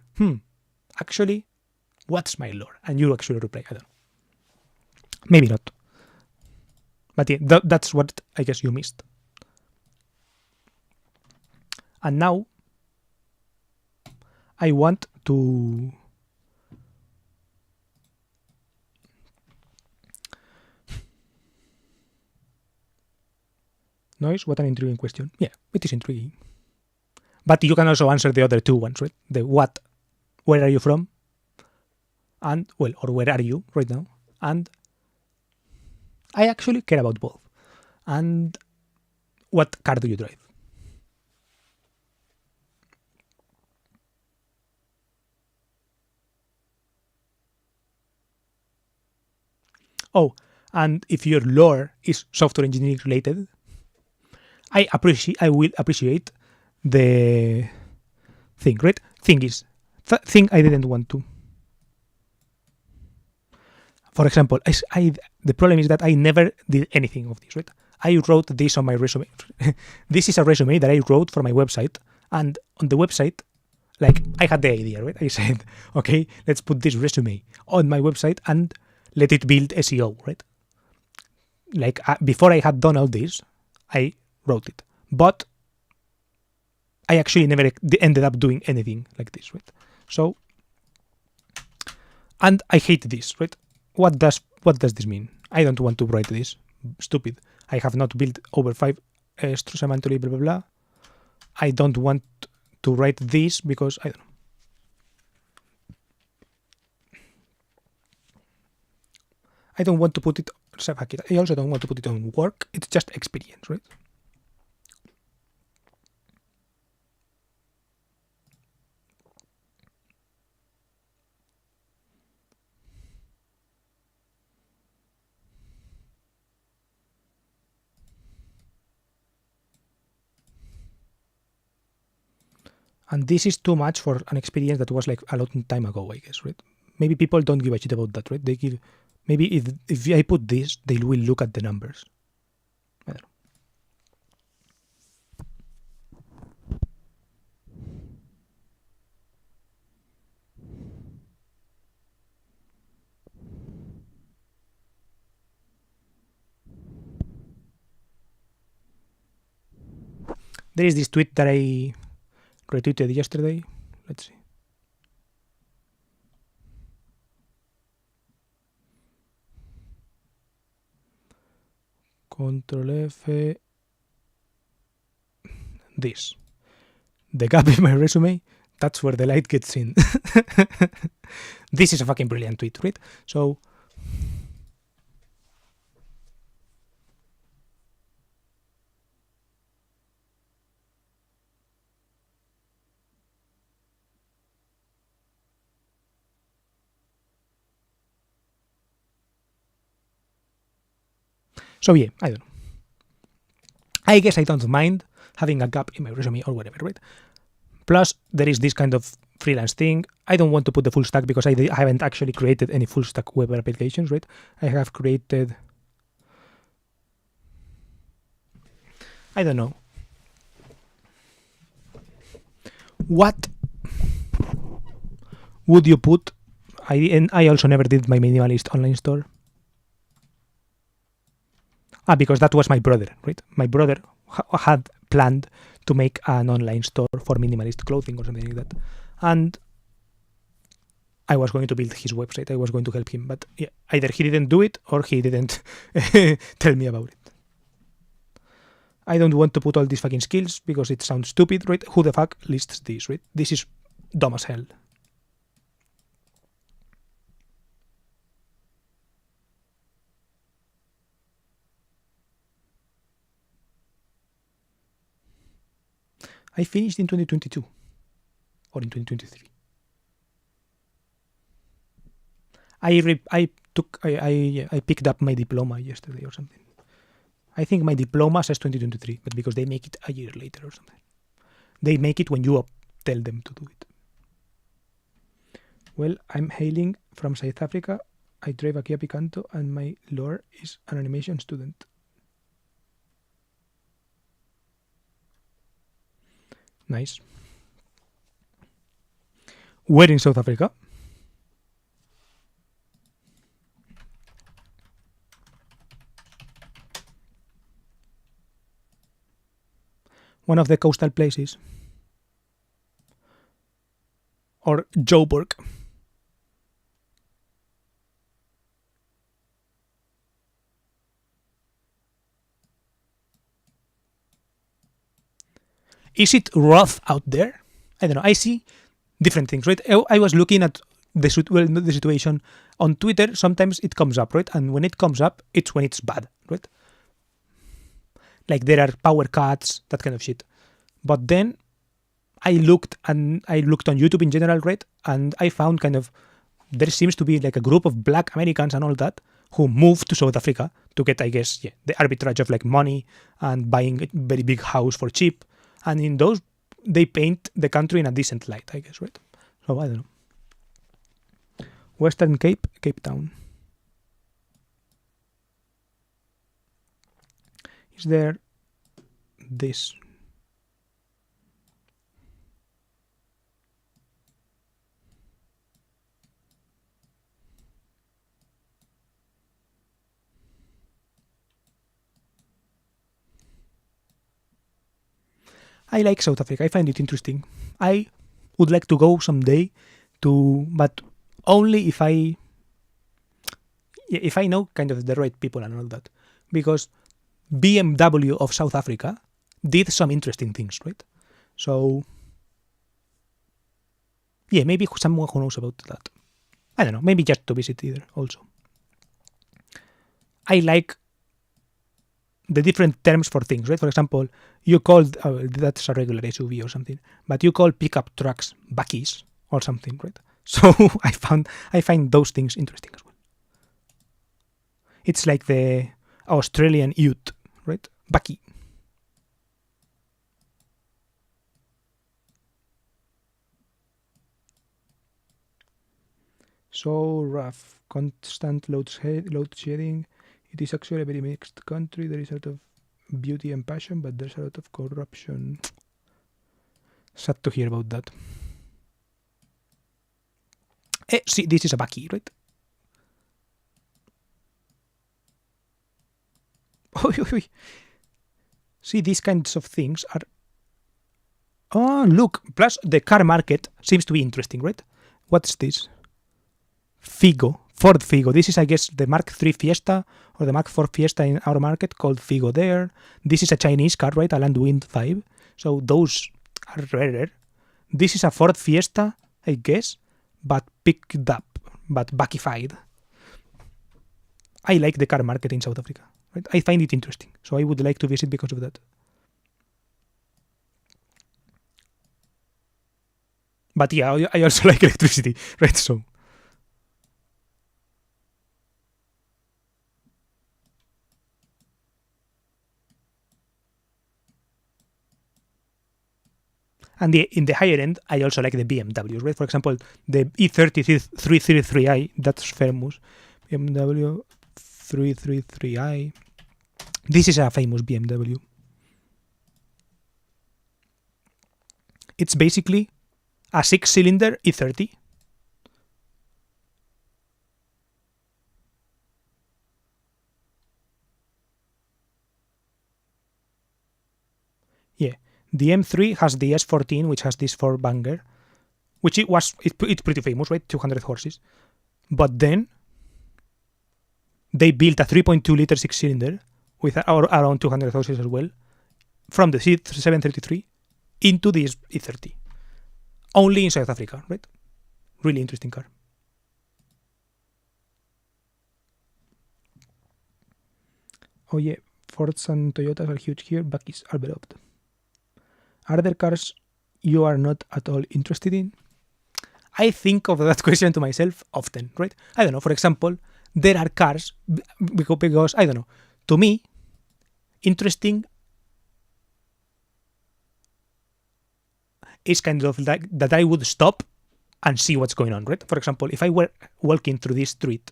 actually, what's my lore? And you actually reply, I don't know. Maybe not. But yeah, that's what I guess you missed. And now, I want to noise, what an intriguing question. Yeah, it is intriguing. But you can also answer the other 2 ones, right? The what, where are you from? And, well, or where are you right now? And I actually care about both. And what car do you drive? Oh, and if your lore is software engineering related, I will appreciate the thing, right? Thing I didn't want to. for example, the problem is that I never did anything of this, right? I wrote this on my resume. This is a resume that I wrote for my website, and on the website, like, I had the idea, right? I said, okay, let's put this resume on my website and let it build SEO, right? Like, before I had done all this, I wrote it, but I actually never ended up doing anything like this, right? So, and I hate this, right? What does this mean? I don't want to write this. Stupid. I have not built over 5 semantically, blah, blah, blah. I don't want to write this because I don't know. I don't want to put it. I also don't want to put it on work. It's just experience, right? And this is too much for an experience that was like a long time ago, I guess, right? Maybe people don't give a shit about that, right? Maybe if I put this, they will look at the numbers. I don't know. There is this tweet that I retweeted yesterday. Let's see. Control F. This. The gap in my resume, that's where the light gets in. This is a fucking brilliant tweet, right? So, yeah, I don't know. I guess I don't mind having a gap in my resume or whatever, right? Plus, there is this kind of freelance thing. I don't want to put the full stack because I haven't actually created any full stack web applications, right? I have created, I don't know. What would you put? I also never did my minimalist online store. Because that was my brother, right? My brother had planned to make an online store for minimalist clothing or something like that. And I was going to build his website. I was going to help him. But yeah, either he didn't do it or he didn't tell me about it. I don't want to put all these fucking skills because it sounds stupid, right? Who the fuck lists this, right? This is dumb as hell. I finished in 2022 or in 2023. I picked up my diploma yesterday or something. I think my diploma says 2023, but because they make it a year later or something. They make it when you tell them to do it. Well, I'm hailing from South Africa. I drive a Kia Picanto and my lore is an animation student. Nice. Where in South Africa? One of the coastal places. Or Joburg. Is it rough out there? I don't know. I see different things, right? I was looking at the situation on Twitter. Sometimes it comes up, right? And when it comes up, it's when it's bad, right? Like there are power cuts, that kind of shit. But then I looked on YouTube in general, right? And I found kind of there seems to be like a group of Black Americans and all that who moved to South Africa to get, I guess, the arbitrage of like money and buying a very big house for cheap. And in those, they paint the country in a decent light, I guess, right? So I don't know. Western Cape, Cape Town. Is there this? I like South Africa. I find it interesting. I would like to go someday but only if I know kind of the right people and all that, because BMW of South Africa did some interesting things, right? So yeah, maybe someone who knows about that. I don't know. Maybe just to visit either. Also, I like the different terms for things, right? For example, you call that's a regular SUV or something, but you call pickup trucks bakkies or something, right? So I find those things interesting as well. It's like the Australian ute, right? Bakkie. So rough, constant load shedding. It is actually a very mixed country. There is a lot of beauty and passion, but there's a lot of corruption. Sad to hear about that. See, this is a bakkie, right? See, these kinds of things are. Oh, look! Plus, the car market seems to be interesting, right? What's this? Figo, Ford Figo. This is, I guess, the Mark III Fiesta or the Mark IV Fiesta in our market called Figo there. This is a Chinese car, right? A Landwind 5. So those are rarer. This is a Ford Fiesta, I guess, but picked up, but backified. I like the car market in South Africa. Right? I find it interesting. So I would like to visit because of that. But yeah, I also like electricity, right? So. And in the higher end, I also like the BMWs, right? For example, the E30 333i, that's famous. BMW 333i. This is a famous BMW. It's basically a 6-cylinder E30. Yeah. The M3 has the S14, which has this four-banger, which it's pretty famous, right? 200 horses. But then they built a 3.2 liter 6-cylinder with around 200 horses as well from the C733 into this E30. Only in South Africa, right? Really interesting car. Oh yeah, Fords and Toyotas are huge here, Bakkies are beloved. Are there cars you are not at all interested in? I think of that question to myself often, right? I don't know, for example, there are cars, because I don't know, to me, interesting is kind of like that I would stop and see what's going on, right? For example, if I were walking through this street,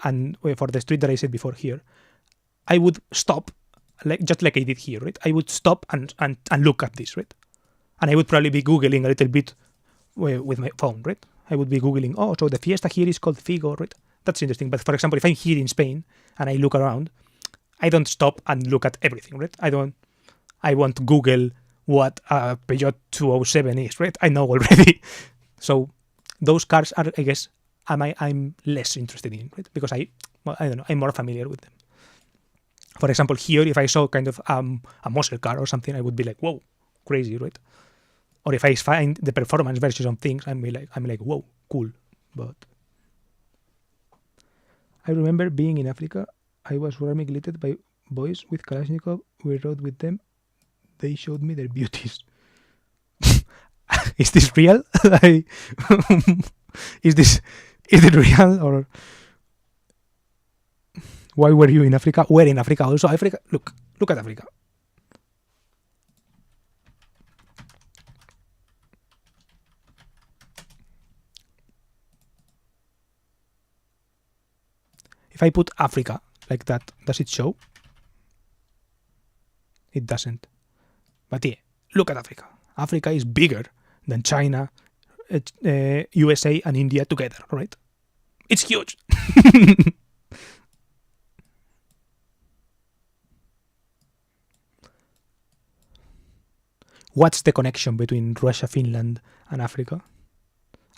and for the street that I said before here, I would stop, just like I did here, right? I would stop and look at this, right? And I would probably be Googling a little bit with my phone, right? I would be Googling, oh, so the Fiesta here is called Figo, right? That's interesting. But for example, if I'm here in Spain and I look around, I don't stop and look at everything, right? I won't Google what a Peugeot 207 is, right? I know already. So those cars are, I guess, I'm less interested in, right? Because I don't know, I'm more familiar with them. For example, here, if I saw kind of a muscle car or something, I would be like, whoa, crazy, right? Or if I find the performance version of things, I'm like, whoa, cool. But I remember being in Africa, I was warmly greeted by boys with Kalashnikov. We rode with them. They showed me their beauties. Is this real? Is it real, or why were you in Africa? Where in Africa also? Africa. Look at Africa. If I put Africa like that, does it show? It doesn't. But yeah, look at Africa. Africa is bigger than China, USA, and India together, right? It's huge. What's the connection between Russia, Finland, and Africa?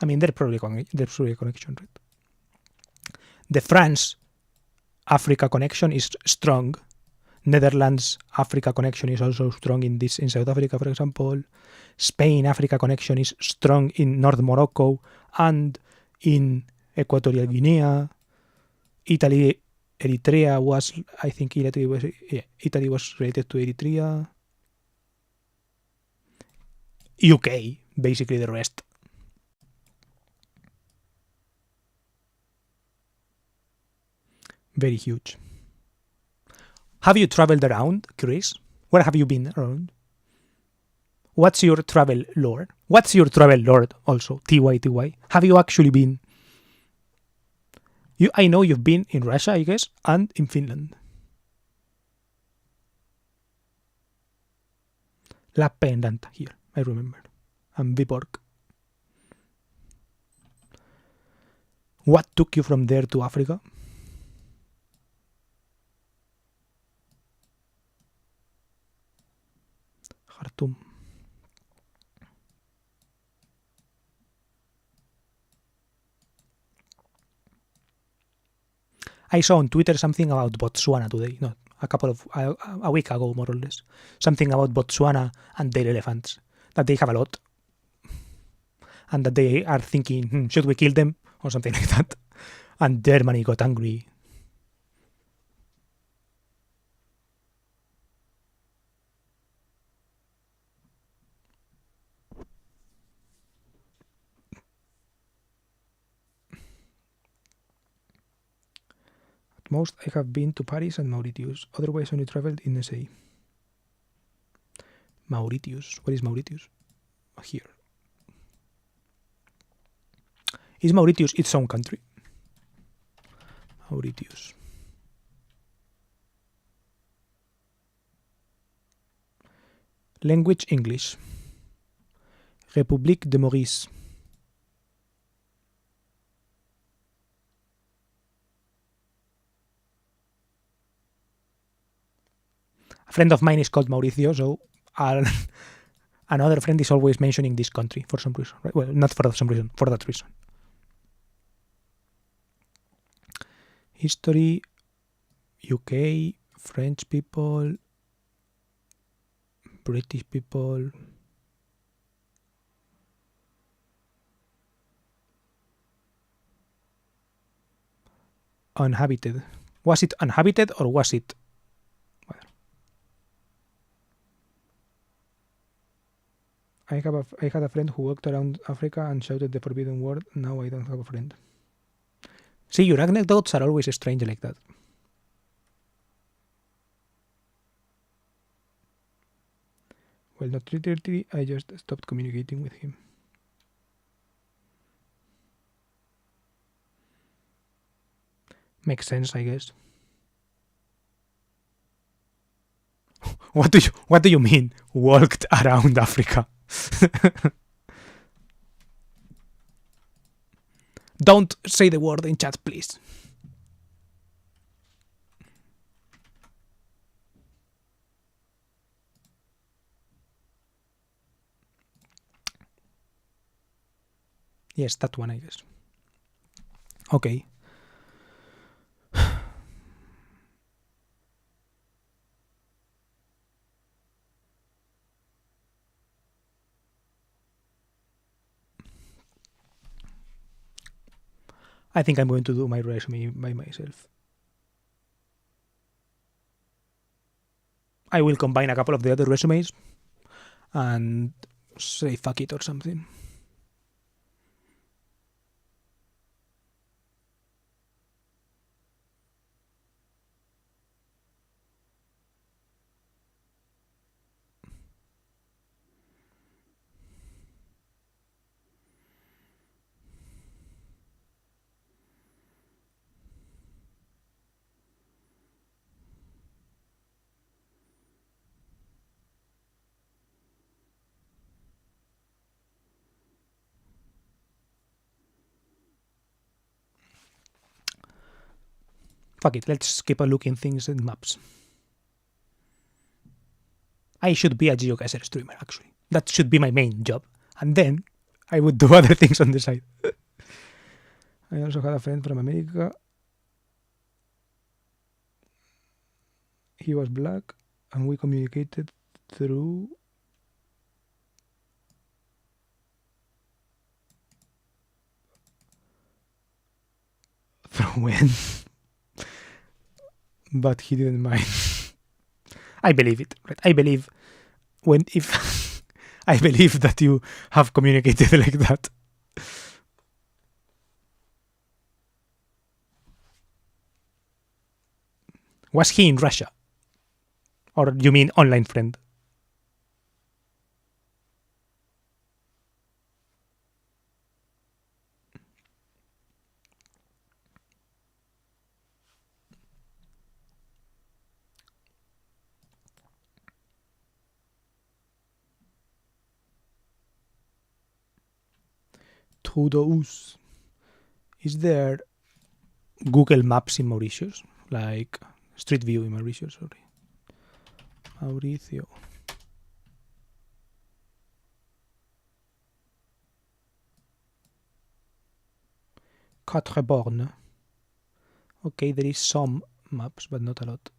I mean, there's probably a connection, right? The France Africa connection is strong. Netherlands Africa connection is also strong in South Africa, for example. Spain Africa connection is strong in North Morocco and in Equatorial Guinea. Italy, Eritrea was, I think Italy was related to Eritrea. UK, basically the rest. Very huge. Have you traveled around, Chris? Where have you been around? What's your travel lore? What's your travel lore also? TY. Have you actually been? I know you've been in Russia, I guess, and in Finland. Lappeenranta here, I remember. And Viborg. What took you from there to Africa? Khartoum. I saw on Twitter something about Botswana today, not a week ago, more or less. Something about Botswana and their elephants, that they have a lot, and that they are thinking, should we kill them, or something like that. And Germany got angry. At most, I have been to Paris and Mauritius. Otherwise, only traveled in SA. Mauritius. What is Mauritius? Here. Is Mauritius its own country? Mauritius. Language English. République de Maurice. A friend of mine is called Mauricio, so another friend is always mentioning this country for some reason. Right? Well, not for some reason, for that reason. History, UK, French people, British people. Uninhabited. Was it uninhabited or was it? Well, I had a friend who walked around Africa and shouted the forbidden word. Now I don't have a friend. See, your anecdotes are always strange like that. Well, not literally, I just stopped communicating with him. Makes sense, I guess. What do you mean? Walked around Africa? Don't say the word in chat, please. Yes, that one, I guess. Okay. I think I'm going to do my resume by myself. I will combine a couple of the other resumes and say fuck it or something. Fuck it, let's keep a looking things in maps. I should be a geocacher streamer, actually. That should be my main job. And then I would do other things on the side. I also had a friend from America. He was black, and we communicated through when, but he didn't mind. I believe it, right? I believe if I believe that you have communicated like that. Was he in Russia? Or you mean online friend? Todos. Is there Google Maps in Mauritius? Like Street View in Mauritius, sorry. Mauricio. Quatre bornes. Okay, there is some maps, but not a lot.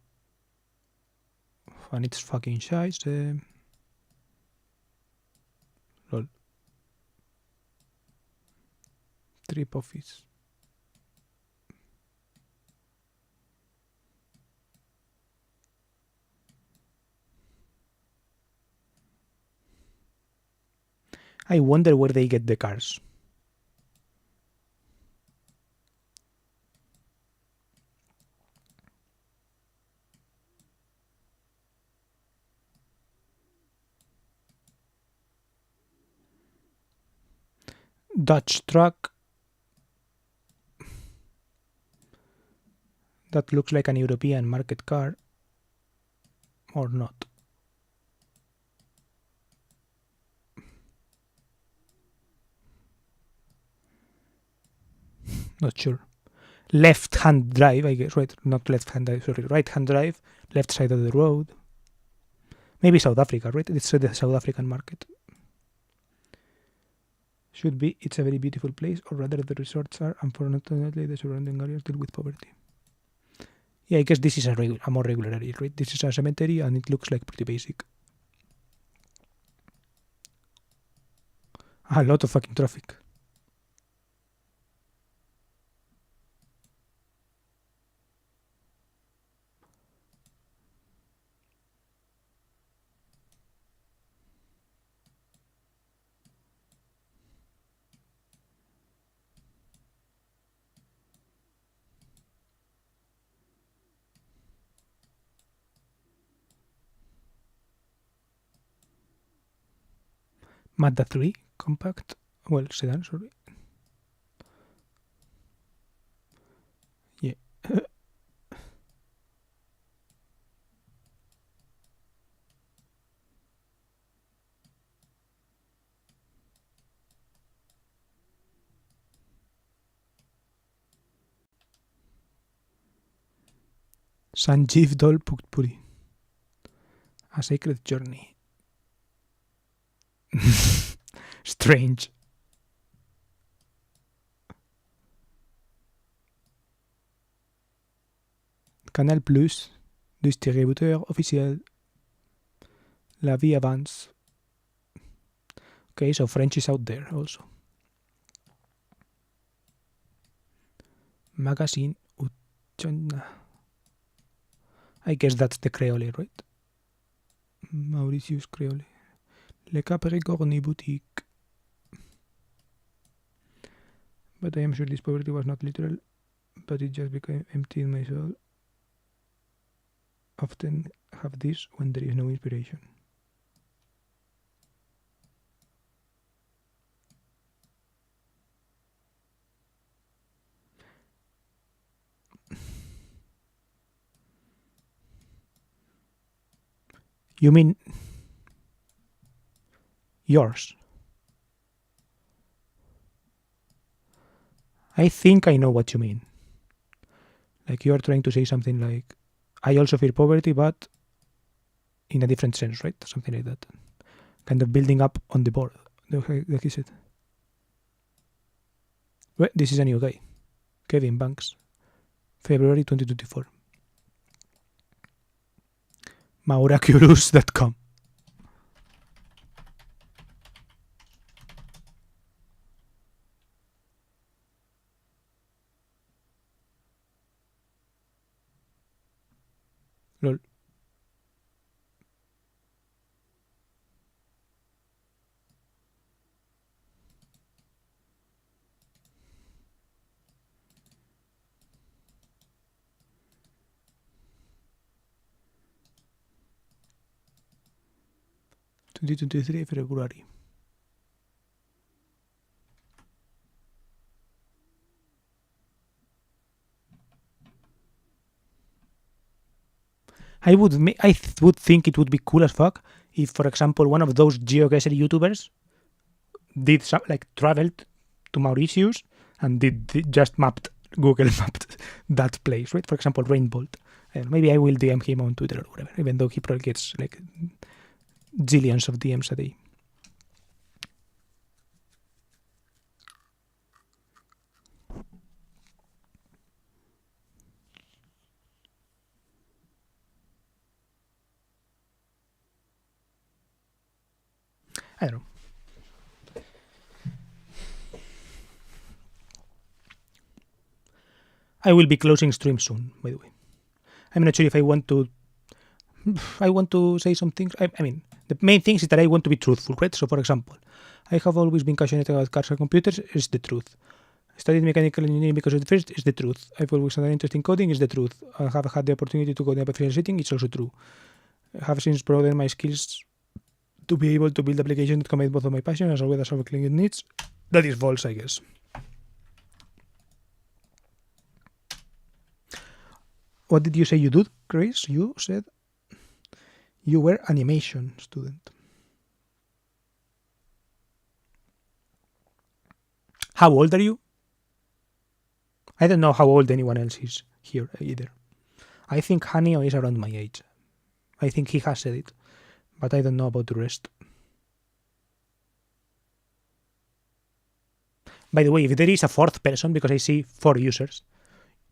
And it's fucking scheiße. Lol. Trip office. I wonder where they get the cars. Dutch truck. That looks like an European market car. Or not. Not sure. Left-hand drive, I guess. Right, not left-hand drive, sorry. Right-hand drive, left side of the road. Maybe South Africa, right? It's the South African market. Should be, it's a very beautiful place, or rather the resorts are, unfortunately the surrounding areas deal with poverty. Yeah, I guess this is a more regular area, right? This is a cemetery and it looks like pretty basic. A lot of fucking traffic. Mazda 3 compact, well, sedan, sorry. Yeah. Sanjeev Dol Puri. A Sacred Journey. Strange. Canal Plus, distributeur officiel. La vie avance. Okay, so French is out there also. Magazine Uchana. I guess that's the Creole, right? Mauritius Creole. Le Capricorni Boutique. But I am sure this poverty was not literal, but it just became empty in my soul. Often have this when there is no inspiration. You mean yours? I think I know what you mean. Like you are trying to say something like, I also fear poverty, but in a different sense, right? Something like that. Kind of building up on the board, like you said. Well, this is a new guy. Kevin Banks. February 2024. Mauraculous.com. Lol. February. I would think it would be cool as fuck if, for example, one of those geoguessr YouTubers did some, like traveled to Mauritius and did just Google mapped that place, right? For example, Rainbolt. Maybe I will DM him on Twitter or whatever, even though he probably gets like zillions of DMs a day. I don't know. I will be closing stream soon, by the way. I'm not sure if I want to say some things. I mean, the main thing is that I want to be truthful, right? So, for example, I have always been passionate about cars and computers, is the truth. Studied mechanical engineering because of the first, is the truth. I've always had an interest in coding, is the truth. I have had the opportunity to code in a professional setting, it's also true. I have since broadened my skills to be able to build applications that combine both of my passion as well as our client needs. That is false, I guess. What did you say you did, Chris? You said you were animation student. How old are you? I don't know how old anyone else is here either. I think Hanio is around my age. I think he has said it, but I don't know about the rest. By the way, if there is a fourth person, because I see 4 users,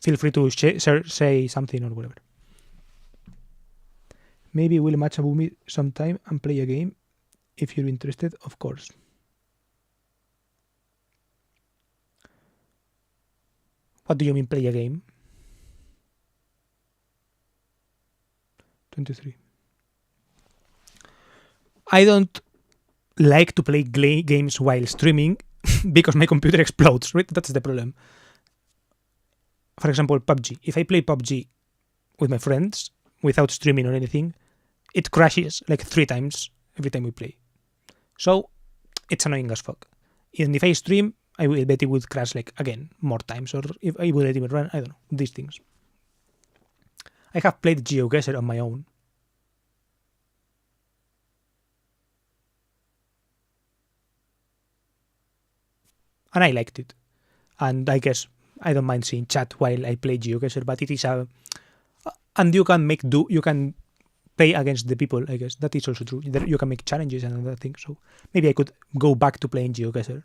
feel free to say something or whatever. Maybe we'll match a Boomy sometime and play a game. If you're interested, of course. What do you mean play a game? 23. I don't like to play games while streaming because my computer explodes, right? That's the problem. For example, PUBG. If I play PUBG with my friends without streaming or anything, it crashes like 3 times every time we play. So it's annoying as fuck. And if I stream, I will bet it would crash like again more times, or if I wouldn't even run, I don't know, these things. I have played GeoGuessr on my own. And I liked it. And I guess I don't mind seeing chat while I play GeoGuessr, but it is a... And you can you can play against the people, I guess. That is also true. You can make challenges and other things. So maybe I could go back to playing GeoGuessr.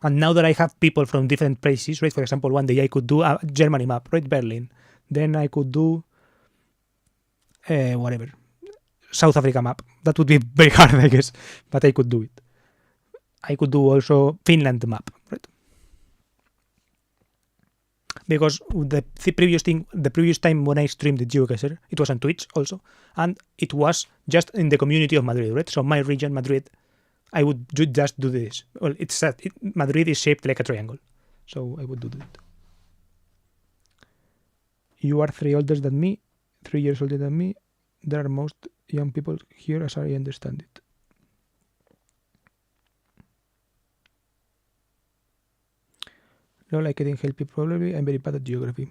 And now that I have people from different places, right? For example, one day I could do a Germany map, right? Berlin. Then I could do whatever. South Africa map. That would be very hard, I guess. But I could do it. I could do also Finland map, right? Because the previous time when I streamed the GeoGuessr, it was on Twitch also, and it was just in the community of Madrid, right? So my region, Madrid, I would just do this. Well, it's that Madrid is shaped like a triangle, so I would do that. You are 3 years older than me. There are most young people here, as I understand it. No, I couldn't help you probably. I'm very bad at geography.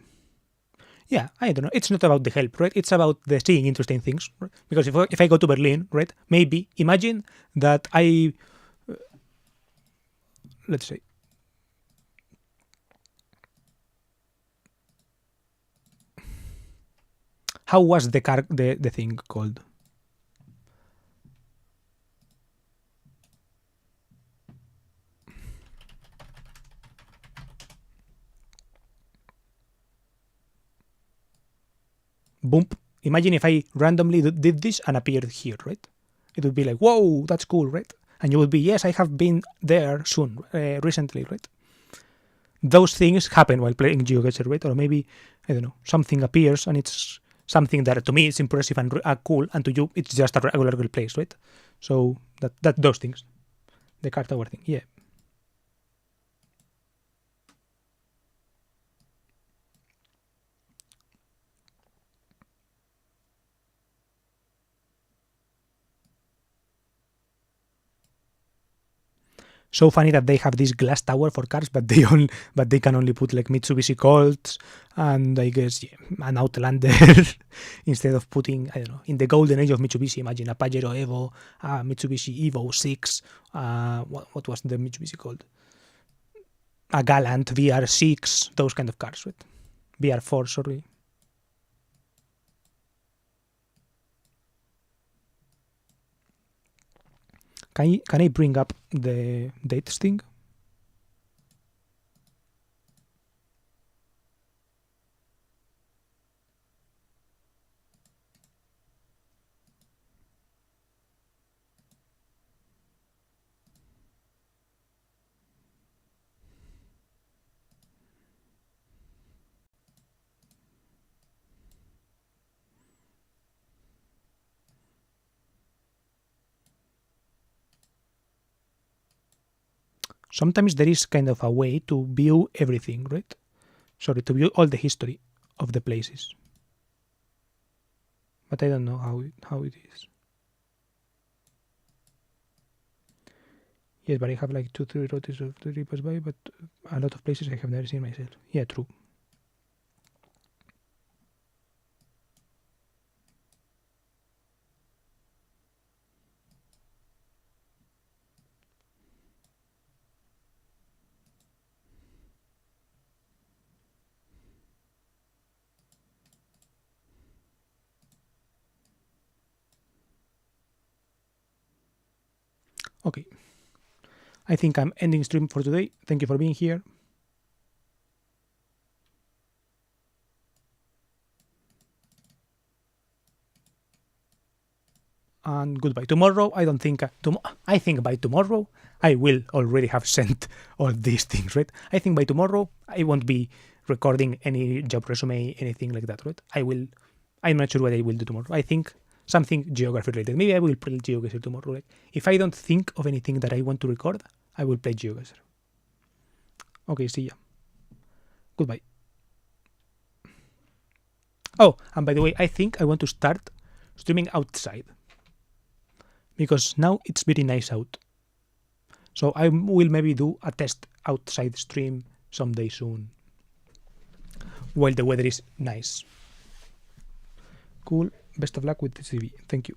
Yeah, I don't know. It's not about the help, right? It's about the seeing interesting things. Right? Because if I go to Berlin, right, maybe imagine that let's say, How was the thing called? Boom. Imagine if I randomly did this and appeared here, right? It would be like, whoa, that's cool, right? And you would be, yes, I have been there recently, right? Those things happen while playing GeoGuessr, right? Or maybe, I don't know, something appears and it's something that to me is impressive and cool, and to you it's just a regular place, right? So that those things, the car tower thing, yeah. So funny that they have this glass tower for cars, but they can only put like Mitsubishi Colts and I guess an Outlander instead of putting, I don't know, in the golden age of Mitsubishi. Imagine a Pajero Evo, a Mitsubishi Evo 6. What was the Mitsubishi called? A Galant VR6, those kind of cars, right? VR4, sorry. Can I bring up the dates thing? Sometimes there is kind of a way to view everything, right? Sorry, to view all the history of the places. But I don't know how it is. Yes, but I have like 2-3 routes of the rippers by, but a lot of places I have never seen myself. Yeah, true. Okay. I think I'm ending stream for today. Thank you for being here. And goodbye. Tomorrow, I don't think. I think by tomorrow, I will already have sent all these things, right? I think by tomorrow, I won't be recording any job resume, anything like that, right? I'm not sure what I will do tomorrow. I think something geography related. Maybe I will play GeoGuessr tomorrow. Like, if I don't think of anything that I want to record, I will play GeoGuessr. Okay, see ya. Goodbye. Oh, and by the way, I think I want to start streaming outside because now it's very nice out. So I will maybe do a test outside stream someday soon while the weather is nice. Cool. Best of luck with the TV. Thank you.